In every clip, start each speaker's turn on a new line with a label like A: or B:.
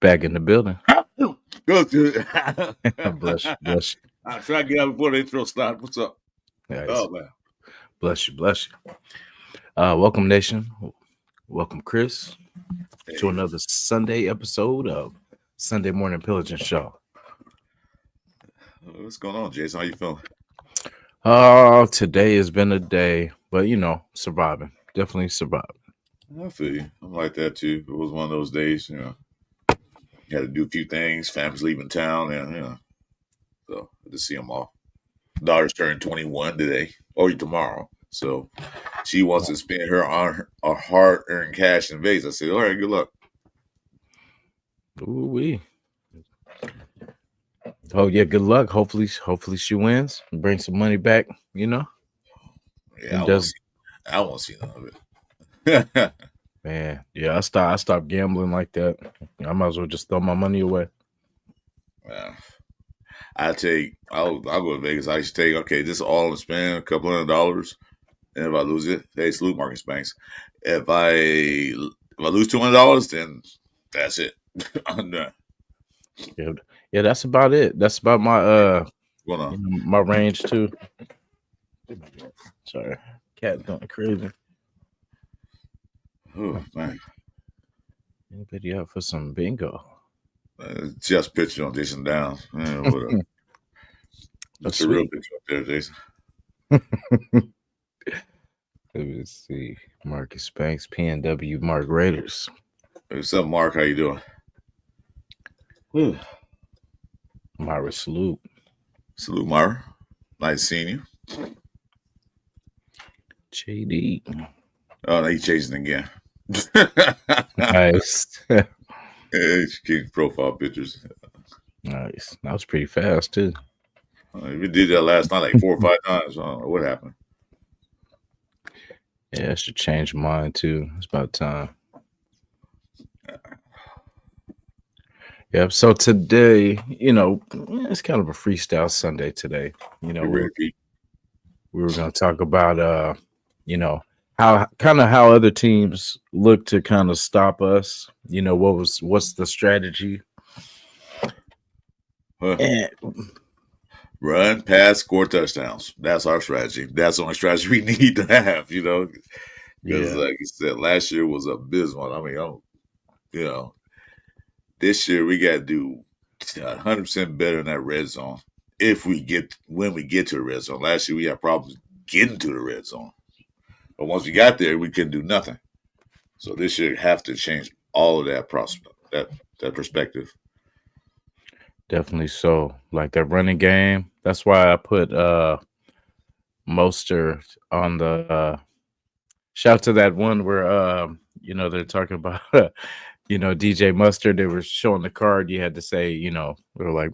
A: Back in the building.
B: Go to
A: Bless you, bless you.
B: I try to get out before the intro start. What's up?
A: Nice.
B: Oh man.
A: Bless you, bless you. Welcome, Nation. Welcome, Chris, to another Sunday episode of Sunday Morning Pillaging Show.
B: What's going on, Jason? How you feeling?
A: Today has been a day, but surviving. Definitely surviving.
B: I feel you. I'm like that too. It was one of those days, you had to do a few things. Family's leaving town, and so I had to see them off. Daughter's turning 21 today or tomorrow, so she wants to spend her hard-earned cash in Vegas. I said, "All right, good luck."
A: Ooh wee. Oh yeah, good luck. Hopefully she wins and brings some money back.
B: Yeah, I won't see none of it.
A: Man, yeah, I stopped gambling like that. I might as well just throw my money away.
B: Yeah. I'll go to Vegas. I used to take, okay, this is all I'm spending, a couple $100. And if I lose it, hey, salute Marcus Banks. If I lose $200, then that's it. I'm done.
A: Yeah, that's about it. That's about my my range too. Sorry, cat going crazy.
B: Oh man,
A: anybody out for some bingo?
B: Just picture on Jason down. That's a real picture up there, Jason.
A: Let me see. Marcus Banks, PNW, Mark Raiders.
B: What's up, Mark? How you doing?
A: Myra, salute.
B: Salute, Myra. Nice seeing you.
A: JD.
B: Oh, he's chasing again.
A: Nice.
B: Keep profile pictures.
A: Nice. That was pretty fast too.
B: We did that last night like 4 or 5 times. I don't know what happened.
A: Yeah, I should change mine too. It's about time. Yep. So today, it's kind of a freestyle Sunday today. We were going to talk about, how other teams look to kind of stop us. What's the strategy?
B: Run, pass, score touchdowns. That's our strategy. That's the only strategy we need to have, because like you said, last year was abysmal. I mean, this year we got to do 100% better in that red zone when we get to the red zone. Last year we had problems getting to the red zone, but once we got there, we couldn't do nothing. So this year have to change all of that that perspective.
A: Definitely so. Like that running game. That's why I put Mostert on the shout to that one where they're talking about DJ Mustard. They were showing the card. You had to say, we were like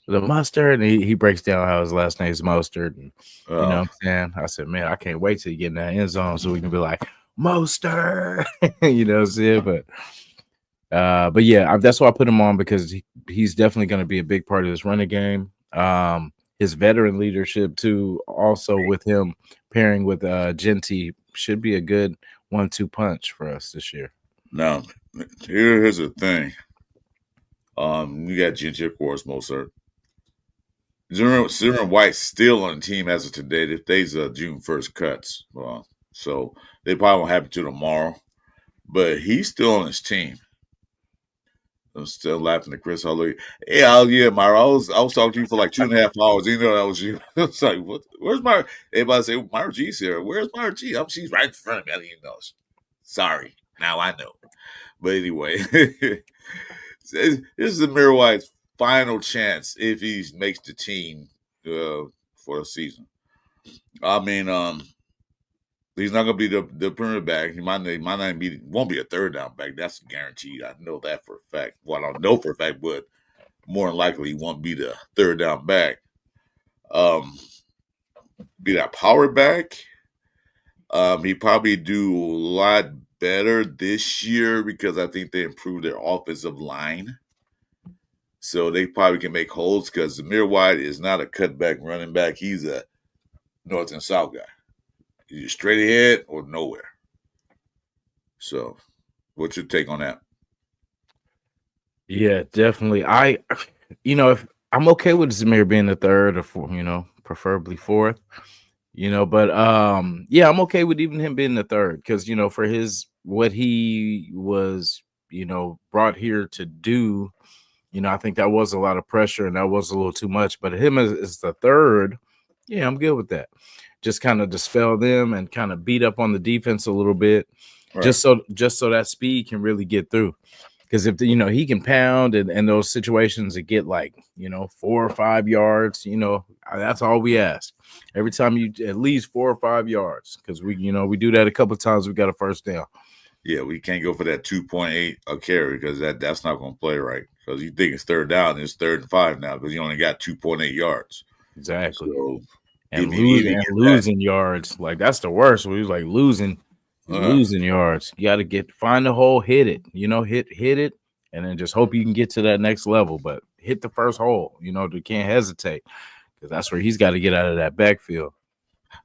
A: the Mustard, and he breaks down how his last name is Mostert. And, you know what I'm saying? I said, man, I can't wait till you get in that end zone so we can be like Mostert. You know what I'm saying? But yeah, that's why I put him on, because he's definitely going to be a big part of this running game. His veteran leadership too, also with him pairing with Genty, should be a good 1-2 punch for us this year.
B: Now, here's the thing. You got Genty, of course, Mozart. Zimmer White's still on the team as of today. Today's June 1st cuts. So they probably won't happen to tomorrow. But he's still on his team. I'm still laughing at Chris Hallelujah. Yeah, Myra. I was talking to you for like 2.5 hours. You know that was you. I was like, what? Where's Myra? Everybody say Myra G's here. Where's Myra G? She's right in front of me. I didn't even know. Sorry. Now I know. But anyway, this is Amir White's final chance if he makes the team for the season. I mean, he's not going to be the perimeter back. He won't be a third down back. That's guaranteed. I know that for a fact. Well, I don't know for a fact, but more than likely he won't be the third down back. Be that power back. He probably do a lot better this year because I think they improved their offensive line. So they probably can make holes because Zamir White is not a cutback running back. He's a north and south guy. He's straight ahead or nowhere. So what's your take on that?
A: Yeah, definitely. If I'm okay with Zamir being the third or fourth, preferably fourth, but yeah, I'm okay with even him being the third because for his what he was, brought here to do. I think that was a lot of pressure and that was a little too much. But him as the third, yeah, I'm good with that. Just kind of dispel them and kind of beat up on the defense a little bit,
B: Right.
A: just so that speed can really get through. Because if he can pound and those situations that get like 4 or 5 yards, that's all we ask. Every time you at least 4 or 5 yards, because we do that a couple of times. We got a first down.
B: Yeah, we can't go for that 2.8 a carry because that's not going to play right. Because you think it's third down, it's 3rd and 5 now because you only got 2.8 yards.
A: Exactly.
B: So
A: And
B: if you get
A: losing yards, like that's the worst. We was like
B: that,
A: losing yards. You got to find the hole, hit it, hit it, and then just hope you can get to that next level. But hit the first hole, you can't hesitate because that's where he's got to get out of that backfield.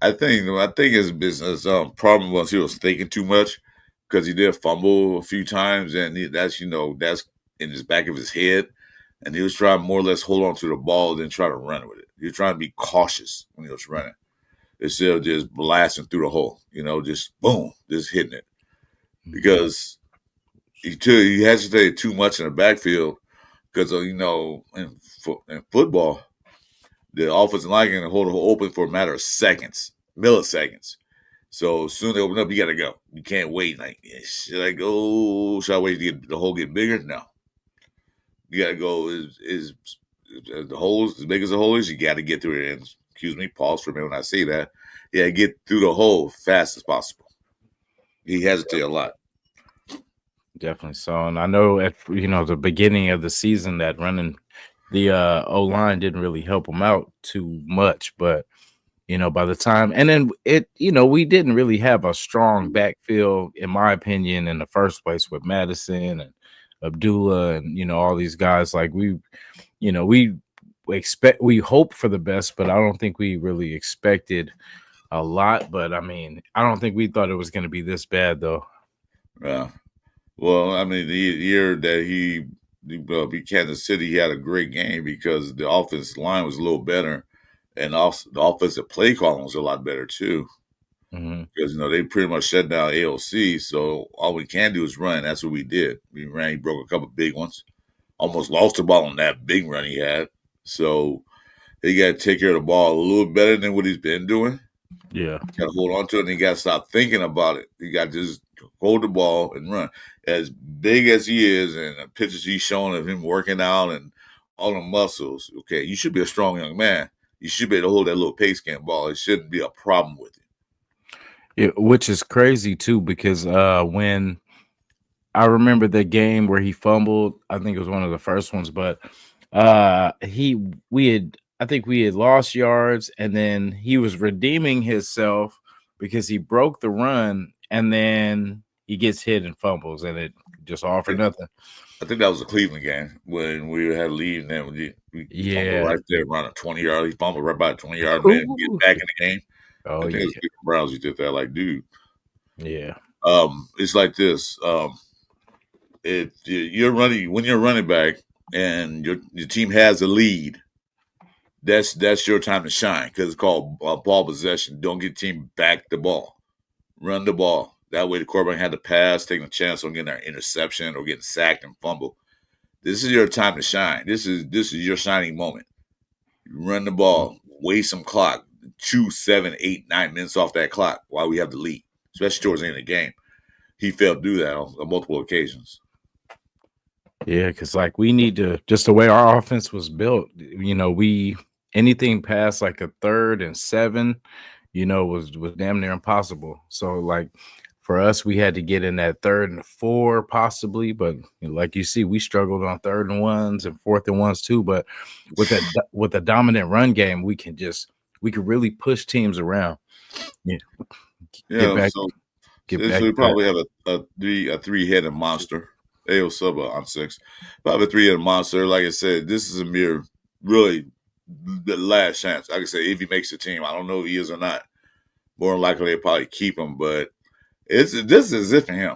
B: I think his business problem was he was thinking too much because he did fumble a few times, and that's in his back of his head, and he was trying more or less hold on to the ball than try to run with it. He was trying to be cautious when he was running instead of just blasting through the hole. Just boom, just hitting it because he hesitated too much in the backfield because in football the offensive line can hold the hole open for a matter of seconds, milliseconds. So as soon as they open up, you gotta go. You can't wait. Like, should I go? Should I wait to get the hole get bigger? No. You gotta go. Is the holes as big as the hole is? You gotta get through it. And excuse me, pause for a minute when I say that. Yeah, get through the hole fast as possible. He hesitated a lot.
A: Definitely so. And I know at the beginning of the season that running the O line didn't really help him out too much, but by the time and then we didn't really have a strong backfield, in my opinion, in the first place with Madison and Abdullah and all these guys. Like we hope for the best, but I don't think we really expected a lot. But I mean, I don't think we thought it was going to be this bad though.
B: Yeah. Well, I mean, the year that he beat Kansas City, he had a great game because the offensive line was a little better, and also the offensive play calling was a lot better too.
A: Mm-hmm.
B: Because they pretty much shut down AOC, so all we can do is run. That's what we did. We ran. He broke a couple big ones. Almost lost the ball on that big run he had. So he got to take care of the ball a little better than what he's been doing.
A: Yeah.
B: Got to hold on to it, and he got to stop thinking about it. He got to just hold the ball and run. As big as he is, and the pictures he's showing of him working out and all the muscles, okay, you should be a strong young man. You should be able to hold that little pace can ball. It shouldn't be a problem with you.
A: Yeah, which is crazy too, because when I remember the game where he fumbled, I think it was one of the first ones, but he we had I think we had lost yards and then he was redeeming himself because he broke the run and then he gets hit and fumbles and it just all for nothing.
B: I think that was a Cleveland game when we had a lead, and then we fumbled
A: Yeah.
B: right there around a 20-yard. He fumbled right by a 20-yard man, get back in the game. I
A: Oh
B: think it was
A: yeah.
B: Cleveland Browns who did that. Like, dude,
A: Yeah.
B: it's like this. If you're running when you're running back and your team has a lead, that's your time to shine because it's called ball possession. Don't get team back the ball, run the ball. That way, the quarterback had to pass, taking a chance on getting an interception or getting sacked and fumble. This is your time to shine. This is your shining moment. Run the ball, waste some clock, chew 7, 8, 9 minutes off that clock while we have the lead, especially towards the end of the game. He failed to do that on multiple occasions.
A: Yeah, because like we need to just the way our offense was built, we anything past like a 3rd and 7, was damn near impossible. So like for us, we had to get in that 3rd and 4 possibly, but like you see, we struggled on 3rd and 1s and 4th and 1s too. But with a dominant run game, we could really push teams around. Yeah, get
B: Yeah,
A: back,
B: so
A: get
B: so
A: back
B: we
A: to that.
B: probably have a three-headed monster. AO sub on 6. Probably a three-headed monster. Like I said, this is a mere really the last chance. Like I said, if he makes the team, I don't know if he is or not. More than likely, they'll probably keep him, but this is it for him.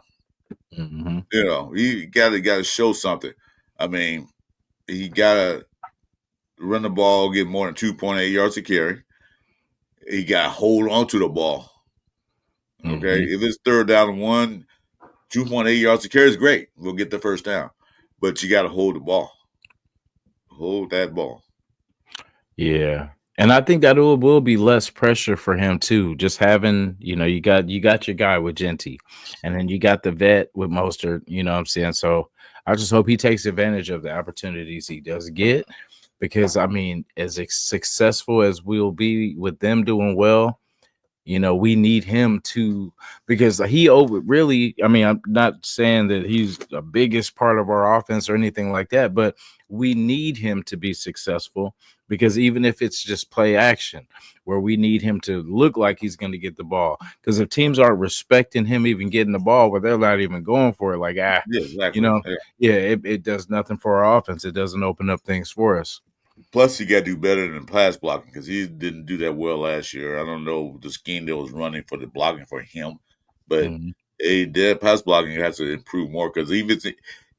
A: Mhm.
B: He got to show something. I mean, he gotta run the ball, get more than 2.8 yards to carry. He got to hold on to the ball. Okay,
A: Mhm.
B: if it's third down and 1, 2.8 yards to carry is great. We'll get the first down, but you got to hold the ball. Hold that ball.
A: Yeah. And I think that it will be less pressure for him too. Just having, you got your guy with Genty, and then you got the vet with Mostert, you know what I'm saying? So I just hope he takes advantage of the opportunities he does get, because I mean, as successful as we'll be with them doing well, we need him to, because he over really, I mean, I'm not saying that he's the biggest part of our offense or anything like that, but we need him to be successful, because even if it's just play action where we need him to look like he's going to get the ball, because if teams aren't respecting him even getting the ball, where they're not even going for it, like,
B: Yeah,
A: you
B: exactly.
A: know,
B: Yeah.
A: yeah, it does nothing for our offense. It doesn't open up things for us.
B: Plus, he got to do better than pass blocking because he didn't do that well last year. I don't know the scheme that was running for the blocking for him, but
A: Mhm.
B: a dead pass blocking has to improve more because even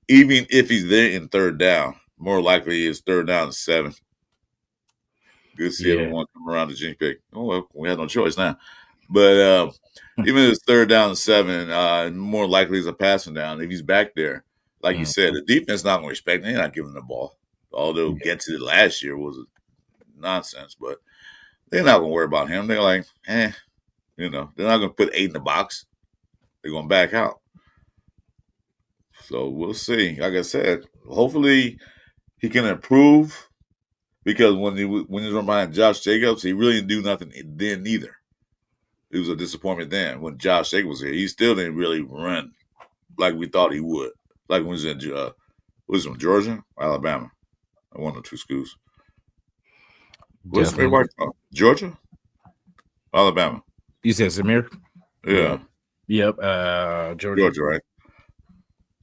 B: if he's there in third down, more likely it's third down and 7. Good to see
A: Yeah.
B: everyone come around the Gene pick. Oh, well, we had no choice now. But even if it's third down and 7, more likely it's a passing down. If he's back there, like you said,
A: Mhm.
B: the defense not going to respect him. They're not giving him the ball. Although
A: Yeah.
B: get to it last year was nonsense, but they're not going to worry about him. They're like, they're not going to put 8 in the box. They're going to back out. So we'll see. Like I said, hopefully he can improve because when he was run behind Josh Jacobs, he really didn't do nothing then either. It was a disappointment then when Josh Jacobs was here. He still didn't really run like we thought he would. Like when he was in from Georgia, Alabama, one of the two schools. Where's Samir
A: Definitely.
B: White from? Georgia, Alabama.
A: You said Samir?
B: Yeah,
A: Yep. Georgia.
B: Georgia, right?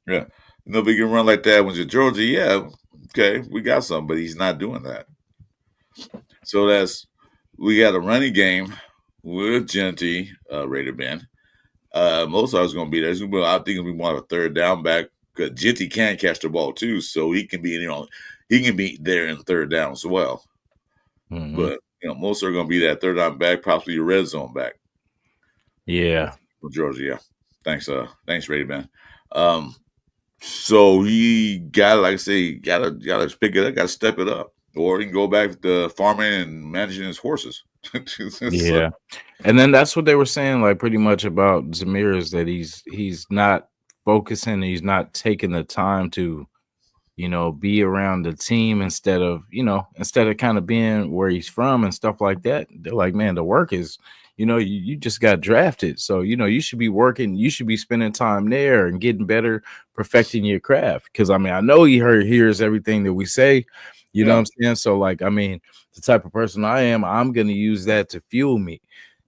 B: Yeah. Nobody can run like that when you're Georgia. Yeah, okay, we got something, but he's not doing that. So we got a running game with Genty, Raider Ben. Most of us going to be there. I think we want a third down back because Genty can catch the ball too, so he can be he can be there in third down as well.
A: Mhm.
B: But most are going to be that third down back, possibly a red zone back.
A: Yeah.
B: From Georgia, yeah. Thanks, Raider Ben. So he got, like I say, gotta pick it up, gotta step it up, or he can go back to farming and managing his horses. So,
A: Yeah. And then that's what they were saying, like, pretty much about Zamir, is that he's not focusing, he's not taking the time to, be around the team, instead of kind of being where he's from and stuff like that. They're like, man, the work is, you just got drafted. So, you should be working, you should be spending time there and getting better, perfecting your craft. Cause I mean, I know he hears everything that we say, you know what
B: yeah,
A: I'm saying? So, like, I mean, the type of person I am, I'm gonna use that to fuel me,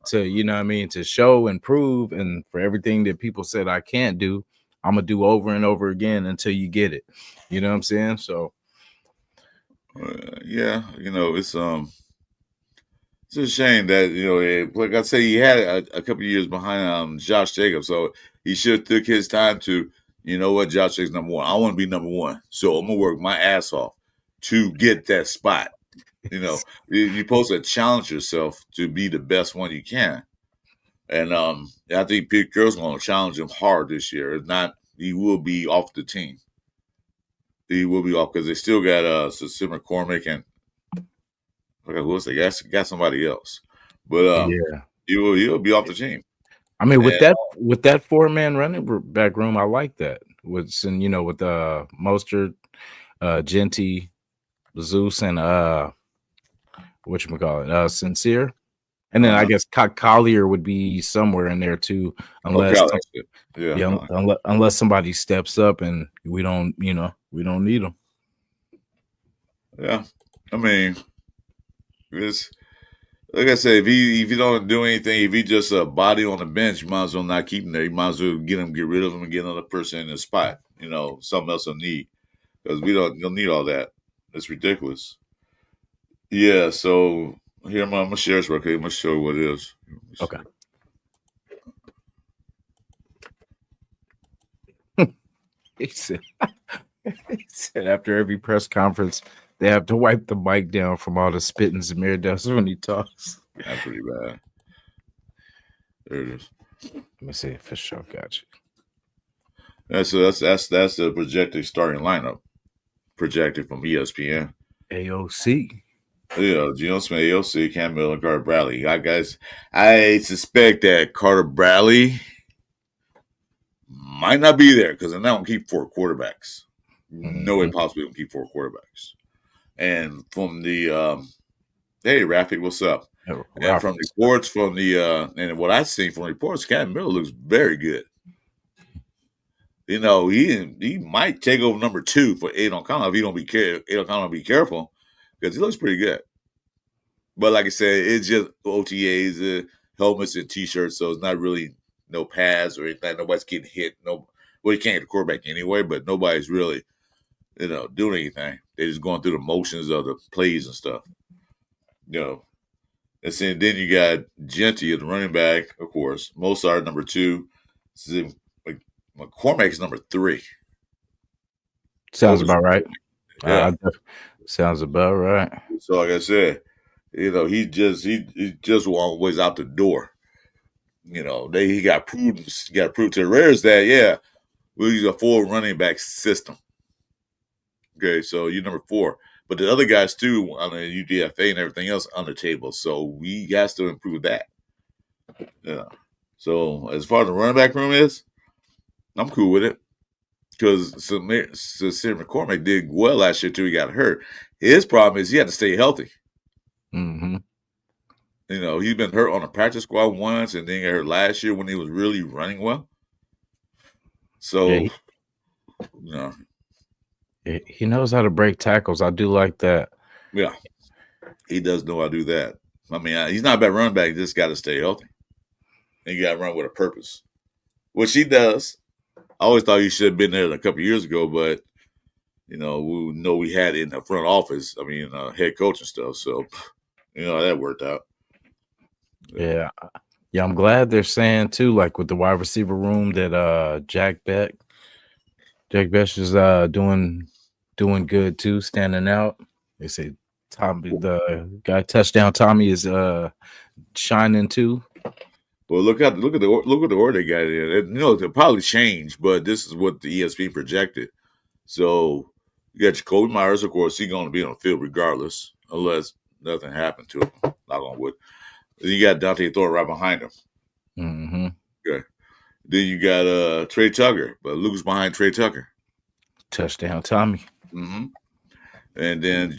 A: to, to show and prove, and for everything that people said I can't do, I'm gonna do over and over again until you get it. You know what I'm saying? So
B: yeah. It's a shame that like I say, he had a couple of years behind Josh Jacobs, so he should have took his time to, what, Josh Jacobs number 1. I want to be number 1, so I'm gonna work my ass off to get that spot. You're supposed to challenge yourself to be the best one you can. And I think Pete Carroll's going to challenge him hard this year. If not, he will be off the team. He will be off because they still got Sim McCormick and who else they got somebody else. But
A: yeah,
B: he'll be off the team.
A: I mean, with
B: And
A: that 4-man running back room, I like that. With Mostert, Genty, Zeus, and whatchamacallit, Sincere. And then I
B: uh-huh.
A: guess Collier would be somewhere in there too,
B: Okay,
A: unless
B: that's good. Yeah,
A: yeah, unless somebody steps up and we don't need them.
B: yeah. I mean, it's like I said, if you don't do anything, if he just a body on the bench, you might as well not keep him there. You might as well get rid of him, and get another person in the spot. Something else will need because don't need all that. It's ridiculous. Yeah. So here, I'm gonna share this real quick. I'm gonna show you what it is. Let me
A: Okay.
B: see.
A: He said, He said after every press conference, they have to wipe the mic down from all the spit and smear dust when he talks.
B: That's pretty bad. There it is.
A: Let me see for sure. Got you.
B: That's the projected starting lineup, projected from ESPN.
A: AOC.
B: Yeah, Geno Smith, AOC, Cam Miller, Carter Bradley. I suspect that Carter Bradley might not be there because they're not going to keep 4 quarterbacks. No way possibly going to keep 4 quarterbacks. And from the hey, Rafi, what's up? And from reports from the and what I've seen from reports, Cam Miller looks very good. You know, he might take over number 2 for Aiden O'Connell if he don't be careful because he looks pretty good. But like I said, it's just OTAs, helmets and T-shirts, so it's not really no pads or anything. Nobody's getting hit. Well, you can't get a quarterback anyway, but nobody's really, doing anything. They're just going through the motions of the plays and stuff. And then you got Genty, the running back, of course. Mozart, number 2. McCormack is number 3.
A: Sounds about right.
B: Yeah,
A: sounds about right.
B: So, like I said, he just always out the door. He got proved to the Raiders that we use a 4 running back system. Okay, so you're number 4. But the other guys too on the UDFA and everything else on the table. So we got to improve that. Yeah. So as far as the running back room is, I'm cool with it. Because Samir McCormick did well last year till he got hurt. His problem is he had to stay healthy.
A: Mm-hmm.
B: He's been hurt on the practice squad once and then got hurt last year when he was really running well. So,
A: he knows how to break tackles. I do like that.
B: Yeah, he does know how to do that. I mean, he's not a bad running back. He just got to stay healthy. And you got to run with a purpose, which he does. I always thought he should have been there a couple of years ago, but, we know we had it in the front office. I mean, head coach and stuff. So, that worked out.
A: Yeah. Yeah, I'm glad they're saying, too, like with the wide receiver room that Jack Beck is doing good, too, standing out. They say Tommy, the guy touchdown Tommy is shining, too.
B: Well, look at the order they got in. They'll probably change, but this is what the ESPN projected. So you got Jacoby Myers, of course, he's going to be on the field regardless, unless nothing happened to him. Knock on wood. Then you got Dante Thornton right behind him.
A: Mm-hmm.
B: Okay. Then you got Trey Tucker, but Luke's behind Trey Tucker.
A: Touchdown Tommy.
B: Mm-hmm. And then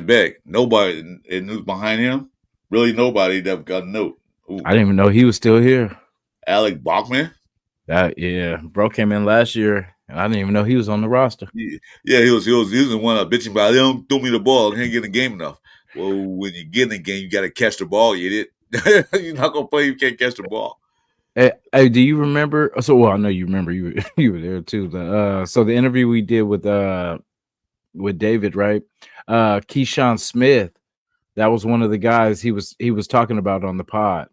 B: Beck. Nobody, and who's behind him? Really nobody that got a note.
A: Ooh. I didn't even know he was still here.
B: Alec Bachman?
A: Bro came in last year, and I didn't even know he was on the roster.
B: Yeah, he was the one bitching about, they don't throw me the ball, I can't get in the game enough. Well, when you get in the game, you got to catch the ball, you idiot. You're not going to play if you can't catch the ball.
A: Hey, do you remember? So, well, I know you remember. You were there too. So the interview we did with David, right? Keyshawn Smith, that was one of the guys he was talking about on the pod.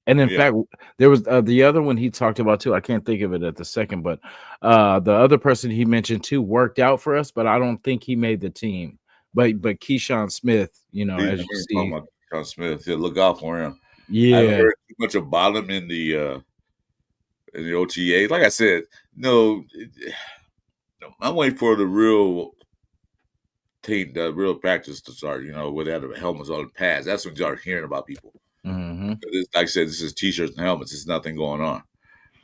A: And in fact, there was the other one he talked about too. I can't think of it at the second, but the other person he mentioned too worked out for us, but I don't think he made the team. But Keyshawn Smith, as you see,
B: Keyshawn Smith, look out for him.
A: Yeah,
B: I haven't heard too much about him in the OTA. Like I said, I'm waiting for the real team, the real practice to start. Where they have the helmets on the pads. That's when you start hearing about people.
A: Mm-hmm.
B: Like I said, this is T-shirts and helmets. There's nothing going on.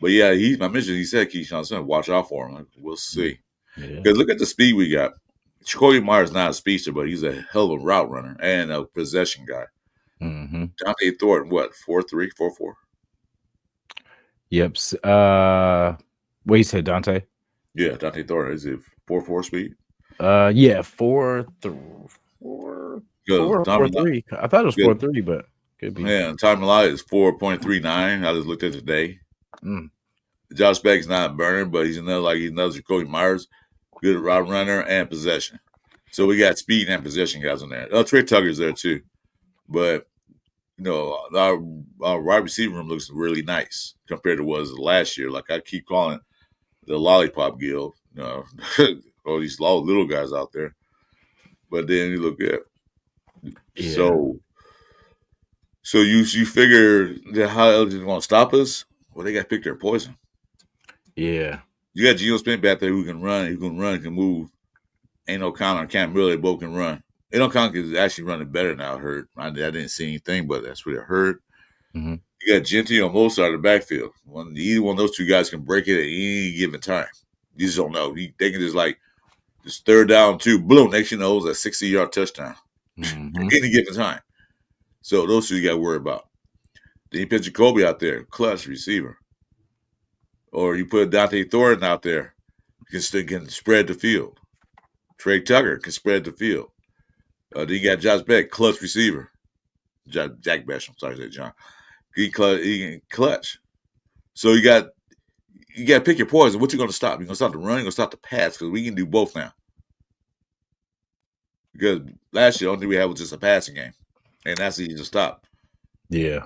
B: But yeah, he said Keyshawn Smith, watch out for him. We'll see. Because look at the speed we got. Jacoby Myers is not a speedster, but he's a hell of a route runner and a possession guy.
A: Mm-hmm.
B: Dante Thornton, what, 4.3, 4.4?
A: Yep. What you say, Dante?
B: Yeah, Dante Thornton. Is it 4.4 speed?
A: Yeah, 4.3. I thought it was 4.3, but could be.
B: Yeah, time allowed is 4.39. I just looked at today. Josh Beck's not burning, but he's another Jacoby Myers, good route runner and possession. So we got speed and possession guys on there. Trey Tucker's there too, but our wide receiver room looks really nice compared to what it was last year. Like I keep calling it the lollipop guild. all these little guys out there. But then you look at
A: Yeah.
B: so you figure that how else is going to stop us? Well, they got to pick their poison.
A: Yeah.
B: You got Geno Smith back there who can run, can move. Ain't no Connor and Cam really both can run. Ain't no Connor is actually running better now. I heard. I didn't see anything, but that's what I heard.
A: Mm-hmm.
B: You got Genty on both sides of the backfield. Either one of those two guys can break it at any given time. You just don't know. They can just third down, 2, boom, next you know, it's a 60-yard touchdown
A: Mm-hmm.
B: any given time. So those two you got to worry about. Then you put Jacoby out there, clutch receiver. Or you put Dante Thornton out there, can spread the field. Trey Tucker can spread the field. Then you got Josh Beck, clutch receiver. Jack Basham, sorry, John. He can clutch. So you got to pick your poison. What you going to stop? You going to stop the run? You going to stop the pass? Because we can do both now. Because last year, the only thing we had was just a passing game, and that's easy to stop.
A: Yeah.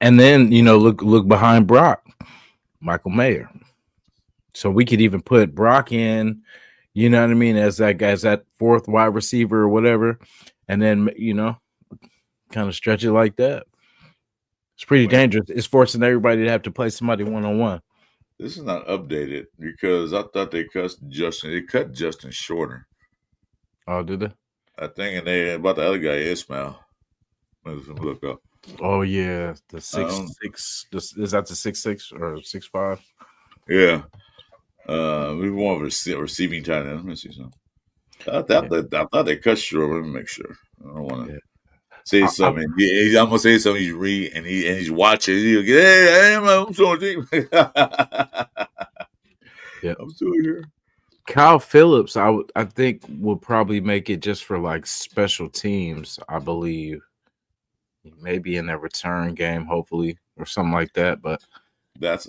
A: And then look behind Brock, Michael Mayer. So we could even put Brock in, you know what I mean, as that fourth wide receiver or whatever, and then kind of stretch it like that. It's pretty dangerous. It's forcing everybody to have to play somebody one-on-one.
B: This is not updated because I thought they cut Justin. They cut Justin shorter.
A: Oh, did they?
B: I think, and they about the other guy, Ismail. Let's look up.
A: Oh yeah, the 6'6". Is that the 6'6" or 6'5"?
B: Yeah. We want receiving tight end. Let me see something. I thought they cut short. Let me make sure. I don't want to say something. I'm gonna say something. You read and he's watching. He'll get, hey, I'm so deep.
A: Yeah,
B: I'm still here.
A: Kyle Phillips, I think will probably make it just for like special teams. I believe maybe in their return game, hopefully, or something like that. But
B: that's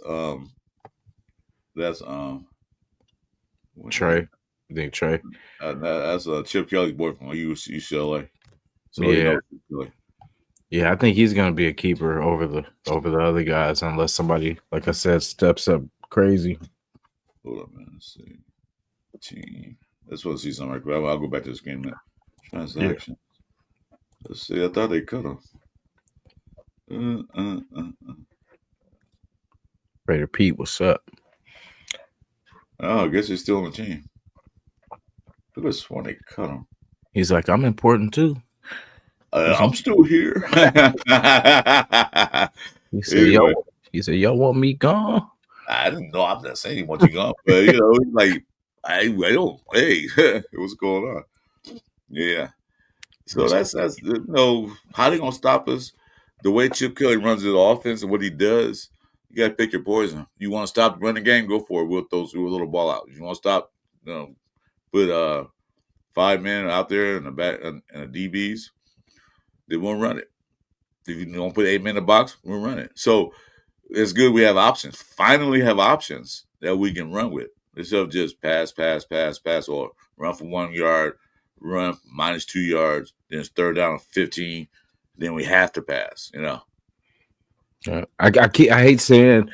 A: Trey. You think Trey?
B: That's Chip Kelly's boy from UCLA. So
A: yeah. Yeah, I think he's going to be a keeper over the other guys unless somebody, like I said, steps up crazy.
B: Hold up, man. Let's see. Team. Let's want to see something right quick. I'll go back to this game now. Transaction. Yeah. Let's see. I thought they cut him.
A: Raider Pete, what's up?
B: Oh, I guess he's still on the team. Look at this one. They cut him.
A: He's like, I'm important too.
B: I'm still here.
A: He said, anyway. Y'all want me gone?
B: I didn't know. I'm not saying he wants you gone, but like I don't. Hey, what's going on? Yeah. So that's how they gonna stop us? The way Chip Kelly runs his offense and what he does, you gotta pick your poison. You want to stop the running game? Go for it. We'll throw a little ball out. You want to stop? Put 5 men out there in the back and the DBs. They won't run it. If you don't put 8 men in the box, we'll run it. So it's good we have options. Finally have options that we can run with. Instead of just pass, or run for 1 yard, run minus 2 yards, then it's third down 15, then we have to pass,
A: I hate saying,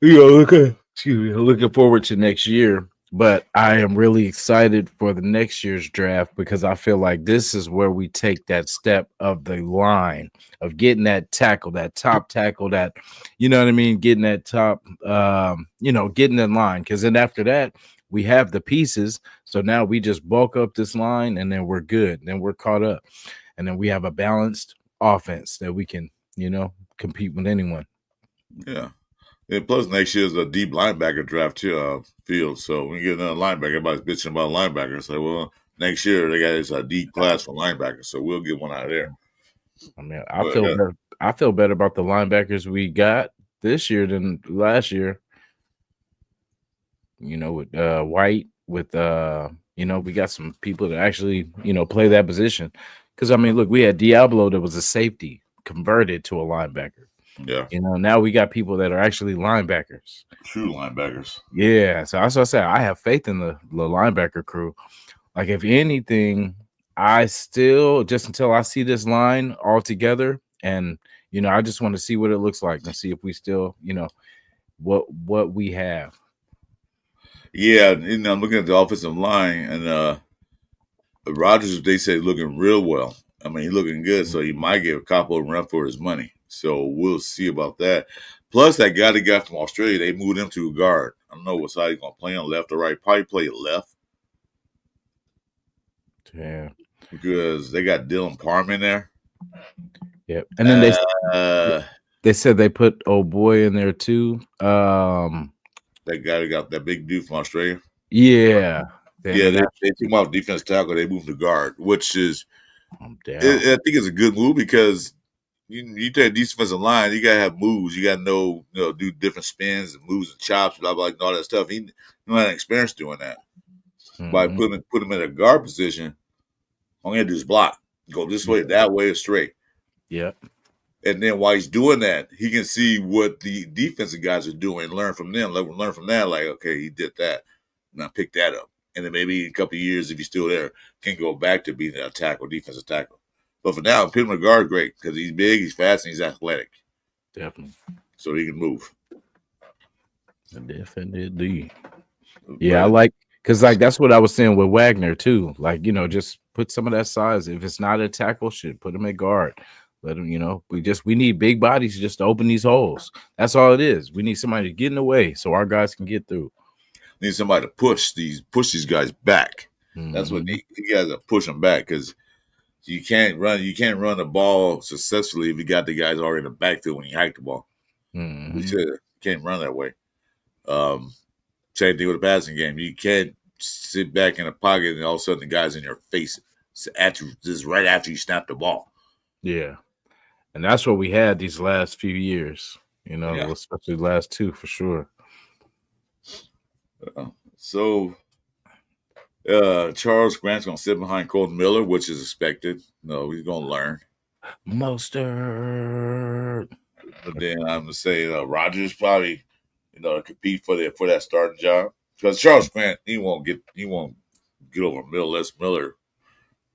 A: looking forward to next year. But I am really excited for the next year's draft because I feel like this is where we take that step of the line of getting that tackle, that top tackle, that, you know what I mean? Getting that top, getting in line. Because then after that, we have the pieces. So now we just bulk up this line and then we're good. Then we're caught up. And then we have a balanced offense that we can, compete with anyone.
B: Yeah. And plus, next year's a deep linebacker draft field. So when you get another linebacker, everybody's bitching about linebackers. So, well, next year they got this deep class for linebackers, so we'll get one out of there.
A: I mean, I feel better about the linebackers we got this year than last year. With White, with we got some people that actually play that position. Because I mean, look, we had Diablo that was a safety converted to a linebacker.
B: Yeah.
A: Now we got people that are actually linebackers.
B: True linebackers.
A: Yeah. So that's what I said. I have faith in the linebacker crew. Like, if anything, I still, just until I see this line all together, and, I just want to see what it looks like and see if we still, what we have.
B: Yeah, and I'm looking at the offensive line, and Rodgers, they say, looking real well. I mean, he's looking good, so he might get a couple of run for his money. So we'll see about that. Plus, that guy they got from Australia, they moved him to a guard. I don't know what side he's going to play on, left or right. Probably play left
A: Yeah.
B: because they got Dylan Parham in there.
A: Yep. And then
B: Uh,
A: they said they put old boy in there too.
B: that guy that got that big dude from Australia.
A: Yeah. The
B: Yeah, they
A: international.
B: took him off defense tackle. They moved him to guard, which is,
A: I'm down.
B: I think it's a good move because you take a defensive line, you gotta have moves. You gotta know, do different spins and moves and chops, blah blah, and all that stuff. He don't have experience doing that. By
A: Mhm.
B: put him in a guard position, all he had to do is block, go this way, that way, or straight.
A: Yep.
B: And then while he's doing that, he can see what the defensive guys are doing and learn from them. Learn from that, like, okay, he did that. Now pick that up. And then maybe in a couple of years, if he's still there, can go back to being a tackle, defensive tackle. But for now, put him in a guard, great, because he's big, he's fast, and he's athletic.
A: Definitely.
B: So he can move.
A: Definitely. Yeah, I
B: But
A: like because like that's what I was saying with Wagner too. Like, just put some of that size. If it's not a tackle, shit, put him at guard. Let him, we need big bodies just to open these holes. That's all it is. We need somebody to get in the way so our guys can get through.
B: need somebody to push these guys back. That's what
A: Mhm.
B: you guys to push them back because you can't run the ball successfully if you got the guys already in the backfield when you hike the ball. You
A: Mhm.
B: can't run that way. Um, Same thing with the passing game. You can't sit back in a pocket and all of a sudden the guy's in your face at you just right after you snap the ball.
A: Yeah. And that's what we had these last few years,
B: Yeah.
A: especially the last two for sure.
B: So Charles Grant's gonna sit behind Colton Miller, which is expected. No, he's gonna learn.
A: Mostert.
B: But then I'm gonna say Rogers probably, compete for that starting job because Charles Grant he won't get over Miller. Les Miller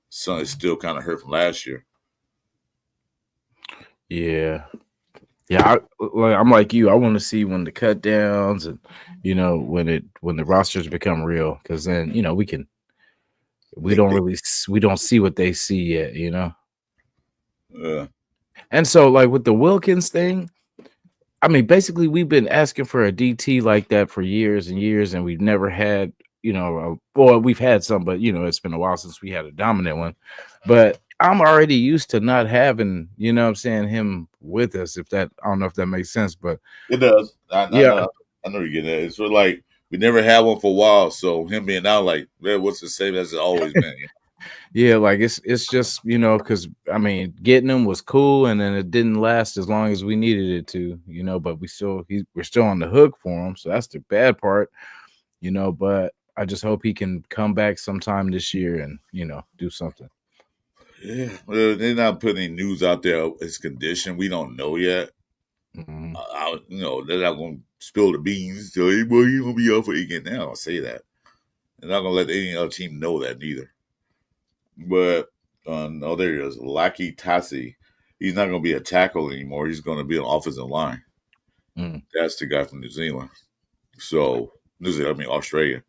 B: son is still kind of hurt from last year.
A: Yeah. Yeah, I'm like you. I want to see when the cut downs and when the rosters become real, because then we don't
B: They
A: really we don't see what they see yet.
B: uh,
A: And so like with the Wilkins thing, I mean, basically we've been asking for a DT like that for years and years, and we've never had well, we've had some, but it's been a while since we had a dominant one. But I'm already used to not having, what I'm saying, him with us. If that, I don't know if that makes sense, but
B: it does.
A: yeah.
B: I know you get that. It's sort of like we never had one for a while, so him being out like, man, what's the same as it's always been?
A: Yeah, like it's just because I mean getting him was cool, and then it didn't last as long as we needed it to, But we're still on the hook for him, so that's the bad part, But I just hope he can come back sometime this year and do something.
B: Yeah, well, they're not putting any news out there of his condition. We don't know yet.
A: Mhm.
B: They're not going to spill the beans. So, hey, boy, you gonna be out for again. They're not gonna say that. They're not gonna let any other team know that neither. But no, there he is, Lucky Tassi. He's not gonna be a tackle anymore. He's gonna be an offensive line.
A: Mm.
B: That's the guy from New Zealand. So I mean Australia.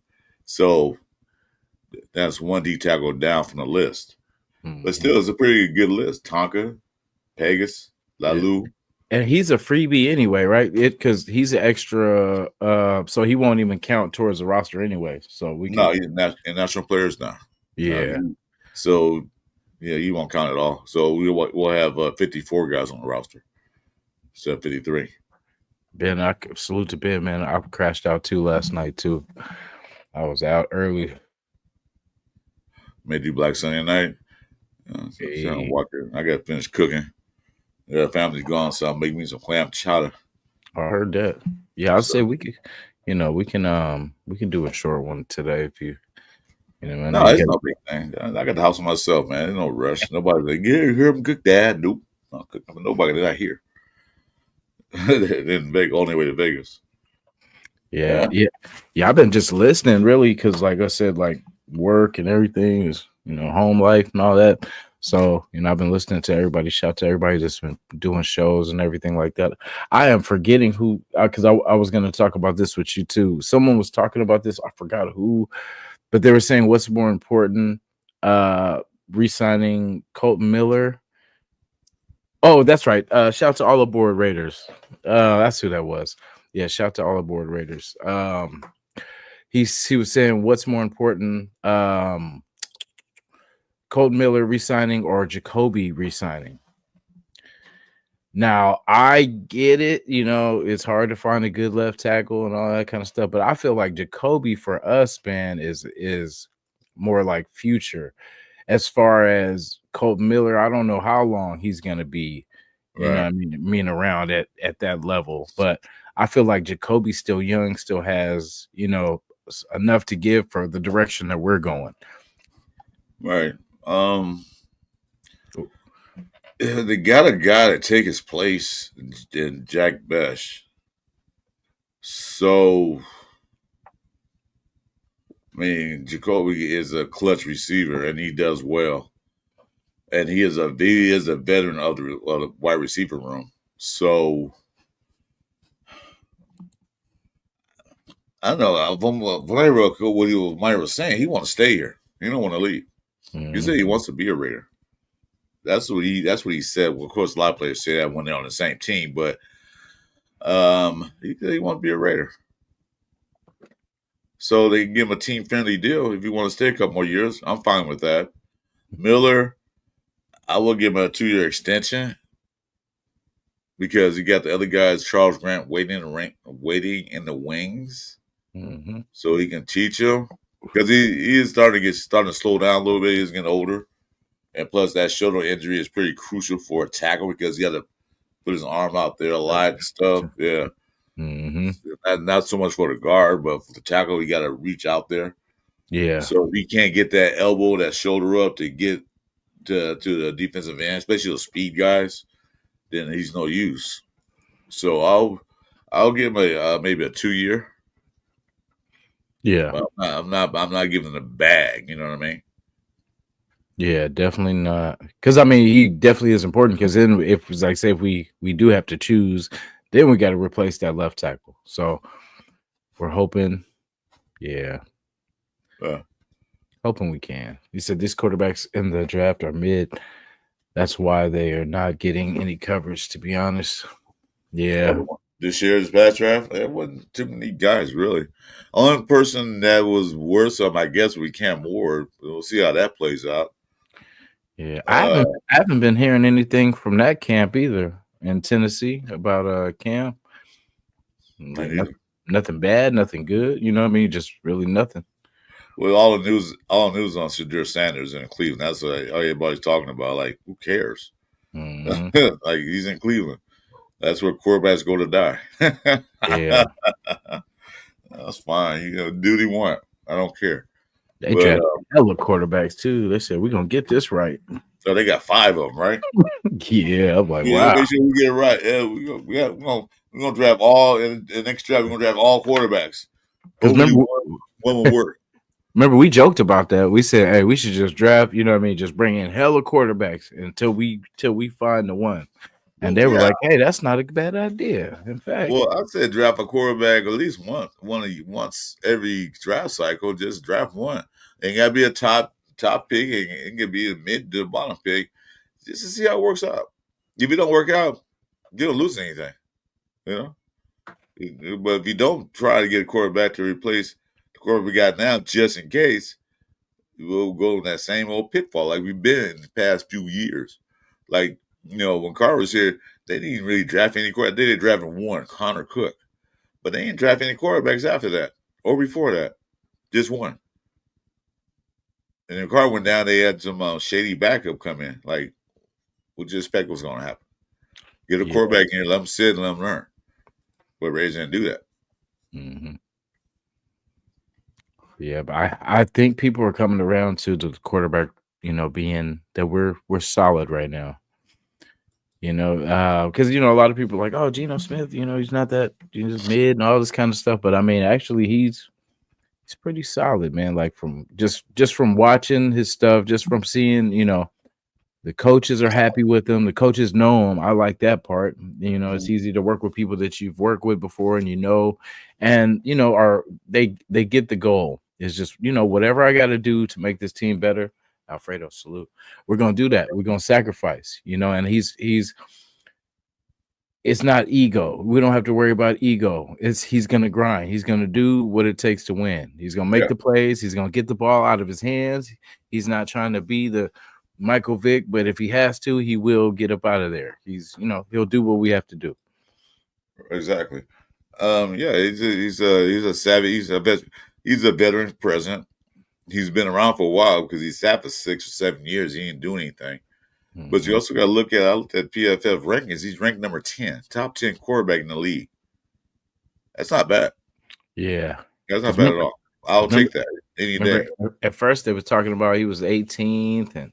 B: So that's one D tackle down from the list. But
A: Mhm.
B: still, it's a pretty good list. Tonka, Pegas,
A: Yeah.
B: Lalu.
A: And he's a freebie anyway, right? Because he's an extra, so he won't even count towards the roster anyway. So we
B: No,
A: can,
B: he's not in national players now. No,
A: yeah.
B: so yeah, you won't count at all. So we'll have 54 guys on the roster instead of 53.
A: Ben, I salute to Ben, man. I crashed out too last night too. I was out early.
B: May do Black Sunday night. So
A: Hey,
B: I got to finish cooking. Yeah, family's gone, so I'll make me some clam chowder.
A: I heard that. Yeah, I'd
B: So
A: say we could, we can do a short one today if I know
B: no,
A: you
B: it's
A: got.
B: no big thing. I got the house for myself, man. There's no rush. Nobody's like, yeah, hear him cook, Dad. Nope, not cooking for nobody. They're not here. They're in Vegas, on their way to Vegas.
A: Yeah,
B: Yeah.
A: yeah, yeah. I've been just listening really because, like I said, like work and everything is, home life and all that. So, I've been listening to everybody. Shout to everybody that's been doing shows and everything like that. I am forgetting who, because I was going to talk about this with you too. Someone was talking about this. I forgot who, but they were saying what's more important, re-signing Colton Miller. Oh, that's right. Shout to all aboard Raiders. That's who that was. Yeah, shout to all aboard Raiders. He was saying what's more important, Colton Miller re-signing or Jacoby re-signing. Now I get it, it's hard to find a good left tackle and all that kind of stuff, but I feel like Jacoby for us, man, is more like future. As far as Colton Miller, I don't know how long he's gonna be,
B: Right.
A: mean around at that level. But I feel like Jacoby's still young, still has, enough to give for the direction that we're going.
B: Right. They got a guy to take his place in Jack Besh. So, I mean, Jacoby is a clutch receiver, and he does well. And he is a veteran of the wide receiver room. So, I don't know. From what Myra was saying, he wants to stay here. He don't want to leave. He said he wants to be a Raider. That's what he said. Well, of course, a lot of players say that when they're on the same team, but he said he wants to be a Raider. So they can give him a team friendly deal if he want to stay a couple more years. I'm fine with that. Miller, I will give him a 2-year extension because you got the other guys, Charles Grant, waiting in the wings, so he can teach him because he is starting to slow down a little bit. He's getting older, and plus that shoulder injury is pretty crucial for a tackle because he got to put his arm out there a lot and stuff. Yeah. Not so much for the guard, but for the tackle, you got to reach out there.
A: Yeah.
B: So if he can't get that elbow, that shoulder up to get to the defensive end, especially those speed guys, then he's no use. So I'll give him maybe a 2-year.
A: Yeah.
B: But I'm not giving him a bag. You know what I mean?
A: Yeah, definitely not. Because he definitely is important. Because then, if we do have to choose, then we got to replace that left tackle. So we're hoping, hoping we can. You said these quarterbacks in the draft are mid. That's why they are not getting any coverage. To be honest,
B: This year's past draft, there wasn't too many guys really. Only person that was worse, I guess, we Cam Ward. We'll see how that plays out.
A: Yeah, I haven't been hearing anything from that camp either in Tennessee about Cam. Like nothing bad, nothing good. You know what I mean? Just really nothing.
B: Well, all the news on Shadur Sanders in Cleveland. That's what everybody's talking about. Like, who cares? Like, he's in Cleveland. That's where quarterbacks go to die.
A: Yeah,
B: that's fine. Do what he want. I don't care.
A: They draft hella quarterbacks too. They said we're gonna get this right.
B: So they got 5 of them, right?
A: Yeah, I'm like, wow.
B: Make sure we get it right. Yeah, we're gonna draft all in the next draft. We're gonna draft all quarterbacks. Hopefully, one will work.
A: Remember, we joked about that. We said, "Hey, we should just draft. You know what I mean? Just bring in hella quarterbacks until we find the one." And they were like, "Hey, that's not a bad idea." In fact,
B: I said draft a quarterback at least once every draft cycle. Just draft one. It ain't gotta be a top pick. It can be a mid to bottom pick, just to see how it works out. If it don't work out, you don't lose anything, you know. But if you don't try to get a quarterback to replace the quarterback we got now, just in case, we'll go in that same old pitfall like we've been in the past few years. Like, when Carr was here, they didn't really draft any quarterback. They did draft one, Connor Cook. But they didn't draft any quarterbacks after that or before that. Just one. And then Carr went down, they had some shady backup come in. Like, what do you expect was going to happen? Get a quarterback in here, let them sit and let them learn. But Rays didn't do that.
A: Yeah, but I think people are coming around to the quarterback, being that we're solid right now. Because a lot of people are like, oh, Geno Smith, he's not that, he's mid and all this kind of stuff. But actually, he's pretty solid, man. Like from just from watching his stuff, just from seeing, The coaches are happy with him. The coaches know him. I like that part. You know, it's
B: Mhm.
A: easy to work with people that you've worked with before and and are they get the goal. It's just, whatever I got to do to make this team better. Alfredo, salute. We're gonna do that. We're gonna sacrifice, and he's it's not ego. We don't have to worry about ego. He's gonna grind. He's gonna do what it takes to win. He's gonna make
B: Yeah,
A: the plays. He's gonna get the ball out of his hands. He's not trying to be the Michael Vick, but if he has to, he will get up out of there. He'll do what we have to do.
B: exactly. Yeah, he's a savvy. He's a veteran president. He's been around for a while because he sat for 6 or 7 years. He didn't do anything. But you
A: Mhm.
B: also got to look at. I looked at PFF rankings. He's ranked number 10, top 10 quarterback in the league. That's not bad.
A: Yeah,
B: That's not
A: because
B: bad at all. I'll
A: remember,
B: take that any
A: remember
B: day.
A: at first they were talking about he was 18th and